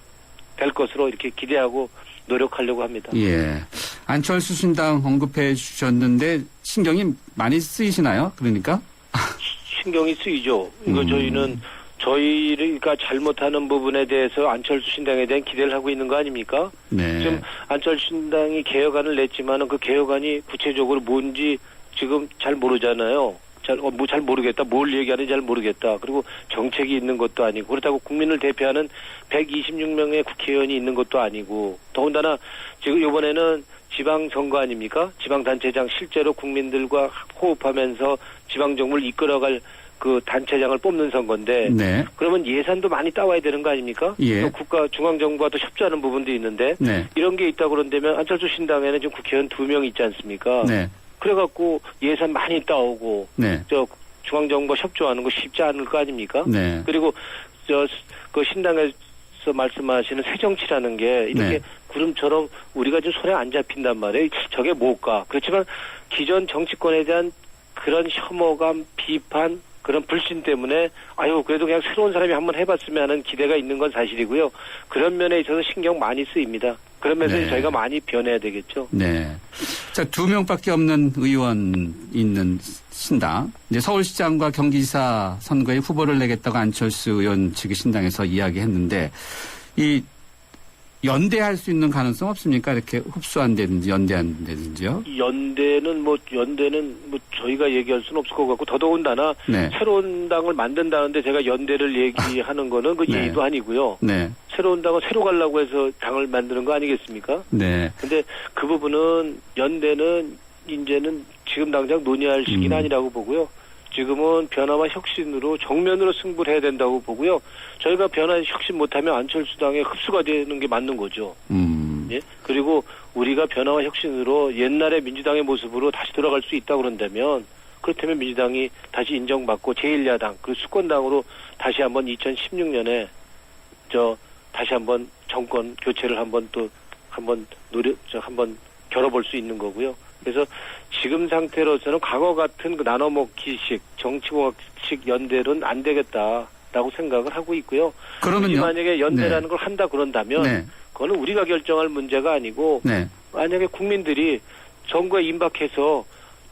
[SPEAKER 18] 될 것으로 이렇게 기대하고 노력하려고 합니다.
[SPEAKER 2] 예. 안철수 신당 언급해 주셨는데 신경이 많이 쓰이시나요? 그러니까?
[SPEAKER 18] 신경이 쓰이죠. 이거 저희가 잘못하는 부분에 대해서 안철수 신당에 대한 기대를 하고 있는 거 아닙니까?
[SPEAKER 2] 네.
[SPEAKER 18] 지금 안철수 신당이 개혁안을 냈지만은 그 개혁안이 구체적으로 뭔지 지금 잘 모르잖아요. 잘 모르겠다. 뭘 얘기하는지 잘 모르겠다. 그리고 정책이 있는 것도 아니고 그렇다고 국민을 대표하는 126명의 국회의원이 있는 것도 아니고 더군다나 지금 이번에는 지방선거 아닙니까? 지방단체장 실제로 국민들과 호흡하면서 지방정부를 이끌어갈 그 단체장을 뽑는 선거인데
[SPEAKER 2] 네.
[SPEAKER 18] 그러면 예산도 많이 따와야 되는 거 아닙니까?
[SPEAKER 2] 예.
[SPEAKER 18] 또 국가 중앙정부와 또 협조하는 부분도 있는데
[SPEAKER 2] 네.
[SPEAKER 18] 이런 게 있다 그런다면 안철수 신당에는 지금 국회의원 2명 있지 않습니까?
[SPEAKER 2] 네.
[SPEAKER 18] 그래갖고 예산 많이 따오고
[SPEAKER 2] 네.
[SPEAKER 18] 저 중앙정부와 협조하는 거 쉽지 않을 거 아닙니까?
[SPEAKER 2] 네.
[SPEAKER 18] 그리고 그 신당에서 말씀하시는 새정치라는 게 이렇게
[SPEAKER 2] 네.
[SPEAKER 18] 구름처럼 우리가 지금 손에 안 잡힌단 말이에요. 저게 뭘까? 그렇지만 기존 정치권에 대한 그런 혐오감, 비판, 그런 불신 때문에 그래도 그냥 새로운 사람이 한번 해봤으면 하는 기대가 있는 건 사실이고요. 그런 면에 있어서 신경 많이 쓰입니다. 그런 면에서
[SPEAKER 2] 네.
[SPEAKER 18] 저희가 많이 변해야 되겠죠.
[SPEAKER 2] 네. 자, 2명밖에 없는 의원 있는 신당. 이제 서울시장과 경기지사 선거에 후보를 내겠다고 안철수 의원 측의 신당에서 이야기했는데 이 연대할 수 있는 가능성 없습니까? 이렇게 흡수한다든지 연대한다든지요?
[SPEAKER 18] 연대는 저희가 얘기할 수는 없을 것 같고 더더군다나
[SPEAKER 2] 네.
[SPEAKER 18] 새로운 당을 만든다는데 제가 연대를 얘기하는 거는 그
[SPEAKER 2] 네.
[SPEAKER 18] 예의도 아니고요.
[SPEAKER 2] 네.
[SPEAKER 18] 새로운 당은 새로 가려고 해서 당을 만드는 거 아니겠습니까?
[SPEAKER 2] 네.
[SPEAKER 18] 근데 그 부분은 연대는 이제는 지금 당장 논의할 시기는 아니라고 보고요. 지금은 변화와 혁신으로 정면으로 승부를 해야 된다고 보고요. 저희가 변화 혁신 못하면 안철수당에 흡수가 되는 게 맞는 거죠. 예? 그리고 우리가 변화와 혁신으로 옛날의 민주당의 모습으로 다시 돌아갈 수 있다고 그런다면 그렇다면 민주당이 다시 인정받고 제1야당 그리고 수권당으로 다시 한번 2016년에 다시 한번 정권 교체를 한번 겨뤄볼 수 있는 거고요. 그래서 지금 상태로서는 과거 같은 그 나눠먹기식 정치공학식 연대는 안 되겠다라고 생각을 하고 있고요.
[SPEAKER 2] 그러면요.
[SPEAKER 18] 만약에 연대라는
[SPEAKER 2] 네.
[SPEAKER 18] 걸 한다 그런다면
[SPEAKER 2] 네.
[SPEAKER 18] 그거는 우리가 결정할 문제가 아니고
[SPEAKER 2] 네.
[SPEAKER 18] 만약에 국민들이 선거에 임박해서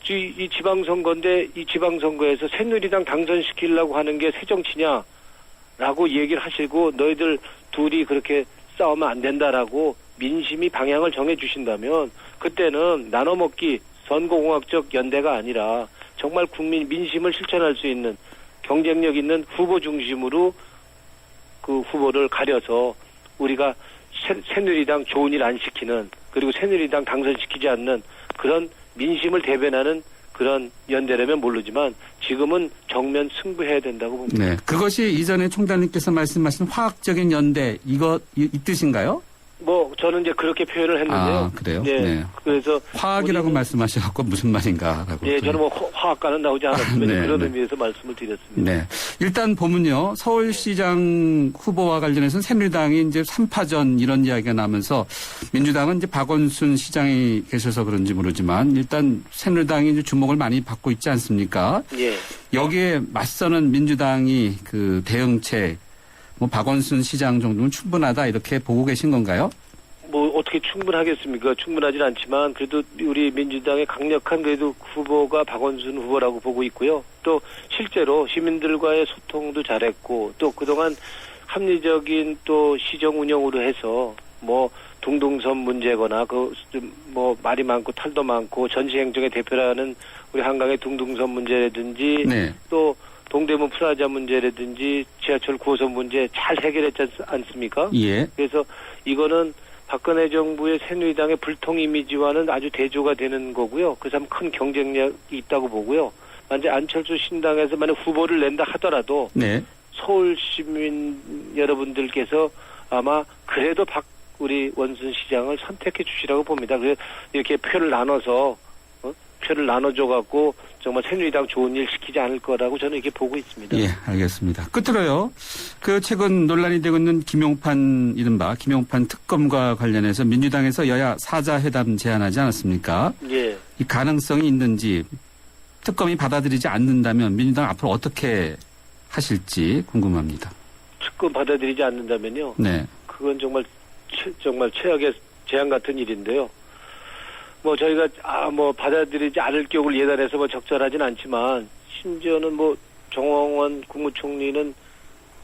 [SPEAKER 18] 이 지방선거인데 이 지방선거에서 새누리당 당선시키려고 하는 게 새정치냐라고 얘기를 하시고 너희들 둘이 그렇게 싸우면 안 된다라고 민심이 방향을 정해 주신다면 그때는 나눠먹기 선거공학적 연대가 아니라 정말 국민 민심을 실천할 수 있는 경쟁력 있는 후보 중심으로 그 후보를 가려서 우리가 새누리당 좋은 일 안 시키는 그리고 새누리당 당선시키지 않는 그런 민심을 대변하는 그런 연대라면 모르지만 지금은 정면 승부해야 된다고 봅니다.
[SPEAKER 2] 네. 그것이 이전에 총장님께서 말씀하신 화학적인 연대 이 뜻인가요?
[SPEAKER 18] 저는 이제 그렇게 표현을 했는데요.
[SPEAKER 2] 아, 그래요?
[SPEAKER 18] 네.
[SPEAKER 2] 네.
[SPEAKER 18] 그래서
[SPEAKER 2] 화학이라고 말씀하셔서 무슨 말인가라고.
[SPEAKER 18] 예, 저는 화학과는 나오지 않았으면
[SPEAKER 2] 네,
[SPEAKER 18] 그런
[SPEAKER 2] 네.
[SPEAKER 18] 의미에서 말씀을 드렸습니다.
[SPEAKER 2] 네. 일단 보면요. 서울시장 후보와 관련해서는 새누리당이 이제 3파전 이런 이야기가 나면서 민주당은 이제 박원순 시장이 계셔서 그런지 모르지만 일단 새누리당이 이제 주목을 많이 받고 있지 않습니까?
[SPEAKER 18] 예.
[SPEAKER 2] 여기에 맞서는 민주당이 그 대응책 박원순 시장 정도는 충분하다 이렇게 보고 계신 건가요?
[SPEAKER 18] 어떻게 충분하겠습니까? 충분하진 않지만 그래도 우리 민주당의 강력한 그래도 후보가 박원순 후보라고 보고 있고요. 또 실제로 시민들과의 소통도 잘했고 또 그동안 합리적인 또 시정 운영으로 해서 동동선 문제거나 말이 많고 탈도 많고 전시행정의 대표라는 우리 한강의 동동선 문제라든지
[SPEAKER 2] 네.
[SPEAKER 18] 또 동대문 프라자 문제라든지 지하철 9호선 문제 잘 해결했지 않습니까?
[SPEAKER 2] 예.
[SPEAKER 18] 그래서 이거는 박근혜 정부의 새누리당의 불통 이미지와는 아주 대조가 되는 거고요. 그래서 큰 경쟁력이 있다고 보고요. 만약 안철수 신당에서 만약 후보를 낸다 하더라도
[SPEAKER 2] 네.
[SPEAKER 18] 서울 시민 여러분들께서 아마 그래도 우리 원순 시장을 선택해 주시라고 봅니다. 그래서 이렇게 표를 나눠줘갖고 정말 새누리당 좋은 일 시키지 않을 거라고 저는 이렇게 보고 있습니다.
[SPEAKER 2] 예, 알겠습니다. 끝으로요. 최근 논란이 되고 있는 이른바 김용판 특검과 관련해서 민주당에서 여야 4자 회담 제안하지 않았습니까?
[SPEAKER 18] 예.
[SPEAKER 2] 이 가능성이 있는지 특검이 받아들이지 않는다면 민주당 앞으로 어떻게 하실지 궁금합니다.
[SPEAKER 18] 특검 받아들이지 않는다면요.
[SPEAKER 2] 네.
[SPEAKER 18] 그건 정말 최악의 재앙 같은 일인데요. 뭐 저희가 받아들이지 않을 기억을 예단해서 뭐 적절하진 않지만 심지어는 뭐 정홍원 국무총리는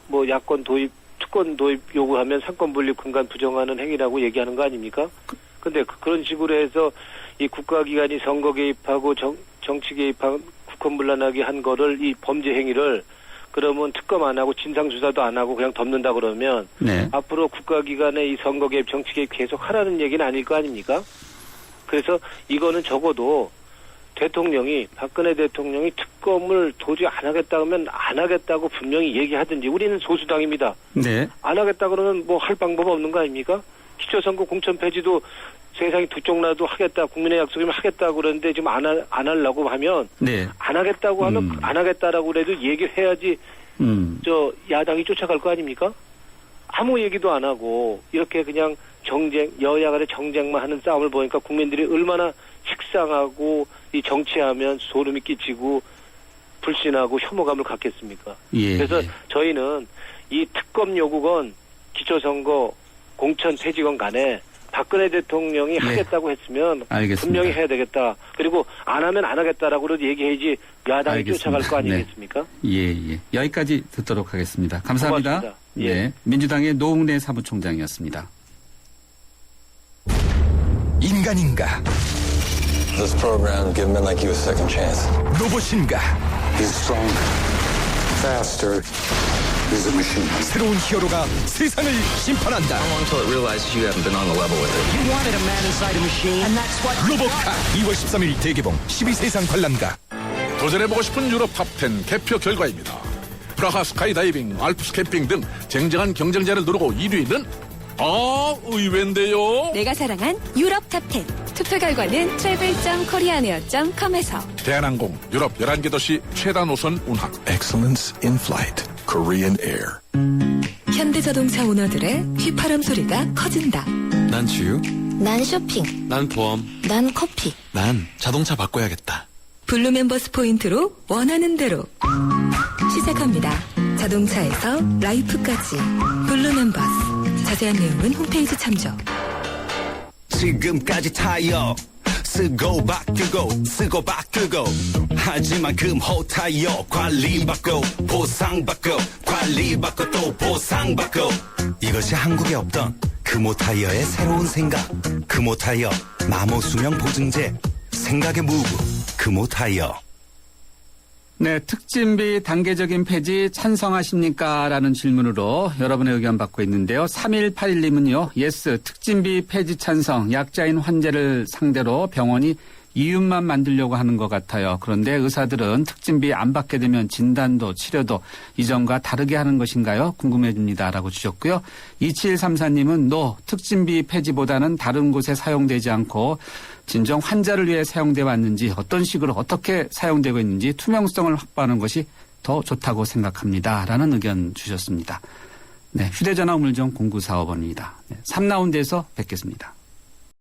[SPEAKER 18] 뭐 야권 도입, 특권 도입 요구하면 상권 분립 근간 부정하는 행위라고 얘기하는 거 아닙니까? 근데 그런 식으로 해서 이 국가기관이 선거 개입하고 정치 개입한 국헌문란하게 한 거를 이 범죄 행위를 그러면 특검 안 하고 진상조사도 안 하고 그냥 덮는다 그러면
[SPEAKER 2] 네.
[SPEAKER 18] 앞으로 국가기관의 이 선거 개입, 정치 개입 계속 하라는 얘기는 아닐 거 아닙니까? 그래서 이거는 적어도 박근혜 대통령이 특검을 도저히 안 하겠다 하면 안 하겠다고 분명히 얘기하든지 우리는 소수당입니다.
[SPEAKER 2] 네.
[SPEAKER 18] 안 하겠다 그러면 뭐 할 방법 없는 거 아닙니까? 기초선거 공천 폐지도 세상이 두 쪽 나도 하겠다, 국민의 약속이면 하겠다고 그러는데 지금 안 하려고 하면
[SPEAKER 2] 네.
[SPEAKER 18] 안 하겠다고 하면 안 하겠다라고 그래도 얘기를 해야지 저 야당이 쫓아갈 거 아닙니까? 아무 얘기도 안 하고 이렇게 그냥 여야 간의 정쟁만 하는 싸움을 보니까 국민들이 얼마나 식상하고 이 정치하면 소름이 끼치고 불신하고 혐오감을 갖겠습니까?
[SPEAKER 2] 예.
[SPEAKER 18] 그래서 저희는 이 특검 요구건 기초선거 공천 폐지건 간에 박근혜 대통령이 하겠다고 했으면
[SPEAKER 2] 알겠습니다.
[SPEAKER 18] 분명히 해야 되겠다. 그리고 안 하면 안 하겠다라고 얘기해야지 야당이
[SPEAKER 2] 알겠습니다.
[SPEAKER 18] 쫓아갈 거 아니겠습니까?
[SPEAKER 2] 예. 여기까지 듣도록 하겠습니다. 감사합니다.
[SPEAKER 18] 고맙습니다.
[SPEAKER 2] 예. 민주당의 노웅래 사무총장이었습니다.
[SPEAKER 10] 인간인가?
[SPEAKER 19] This program give men like you a second chance.
[SPEAKER 10] 로봇인가?
[SPEAKER 19] He's stronger, faster. He's a machine.
[SPEAKER 10] 새로운 히어로가 세상을 심판한다.
[SPEAKER 19] How long till it realizes you haven't been on the level with it?
[SPEAKER 15] You wanted a man inside a machine, and that's what.
[SPEAKER 10] 로봇카 2월 13일 대개봉 12세상 관람가.
[SPEAKER 20] 도전해보고 싶은 유럽 탑10 개표 결과입니다. 프라하 스카이다이빙, 알프스 캠핑 등 쟁쟁한 경쟁자를 누르고 1위는 의외인데요.
[SPEAKER 16] 내가 사랑한 유럽 탑10. 투표 결과는 travel.koreaneer.com에서
[SPEAKER 20] 대한항공 유럽 11개 도시 최다 노선 운항.
[SPEAKER 5] Excellence in flight. Korean Air.
[SPEAKER 16] 현대자동차 오너들의 휘파람 소리가 커진다.
[SPEAKER 1] 난 주유.
[SPEAKER 4] 난 쇼핑.
[SPEAKER 1] 난 보험.
[SPEAKER 4] 난 커피.
[SPEAKER 1] 난 자동차 바꿔야겠다.
[SPEAKER 16] 블루 멤버스 포인트로 원하는 대로 시작합니다. 자동차에서 라이프까지 블루 멤버스. 자세한 내용은 홈페이지 참조.
[SPEAKER 15] 지금까지 타이어 쓰고 바꾸고 쓰고 바꾸고 하지만 금호 타이어 관리받고 보상받고 관리받고 또 보상받고 이것이 한국에 없던 금호 타이어의 새로운 생각. 금호 타이어 마모 수명 보증제 생각의 무브 금호 타이어.
[SPEAKER 2] 네, 특진비 단계적인 폐지 찬성하십니까? 라는 질문으로 여러분의 의견 받고 있는데요. 3181님은요. 예스, 특진비 폐지 찬성, 약자인 환자를 상대로 병원이 이윤만 만들려고 하는 것 같아요. 그런데 의사들은 특진비 안 받게 되면 진단도 치료도 이전과 다르게 하는 것인가요? 궁금해집니다. 라고 주셨고요. 2734님은 노, 특진비 폐지보다는 다른 곳에 사용되지 않고 진정 환자를 위해 사용되어 왔는지 어떤 식으로 어떻게 사용되고 있는지 투명성을 확보하는 것이 더 좋다고 생각합니다. 라는 의견 주셨습니다. 네, 휴대전화 우물정 0945번입니다. 네, 3라운드에서 뵙겠습니다.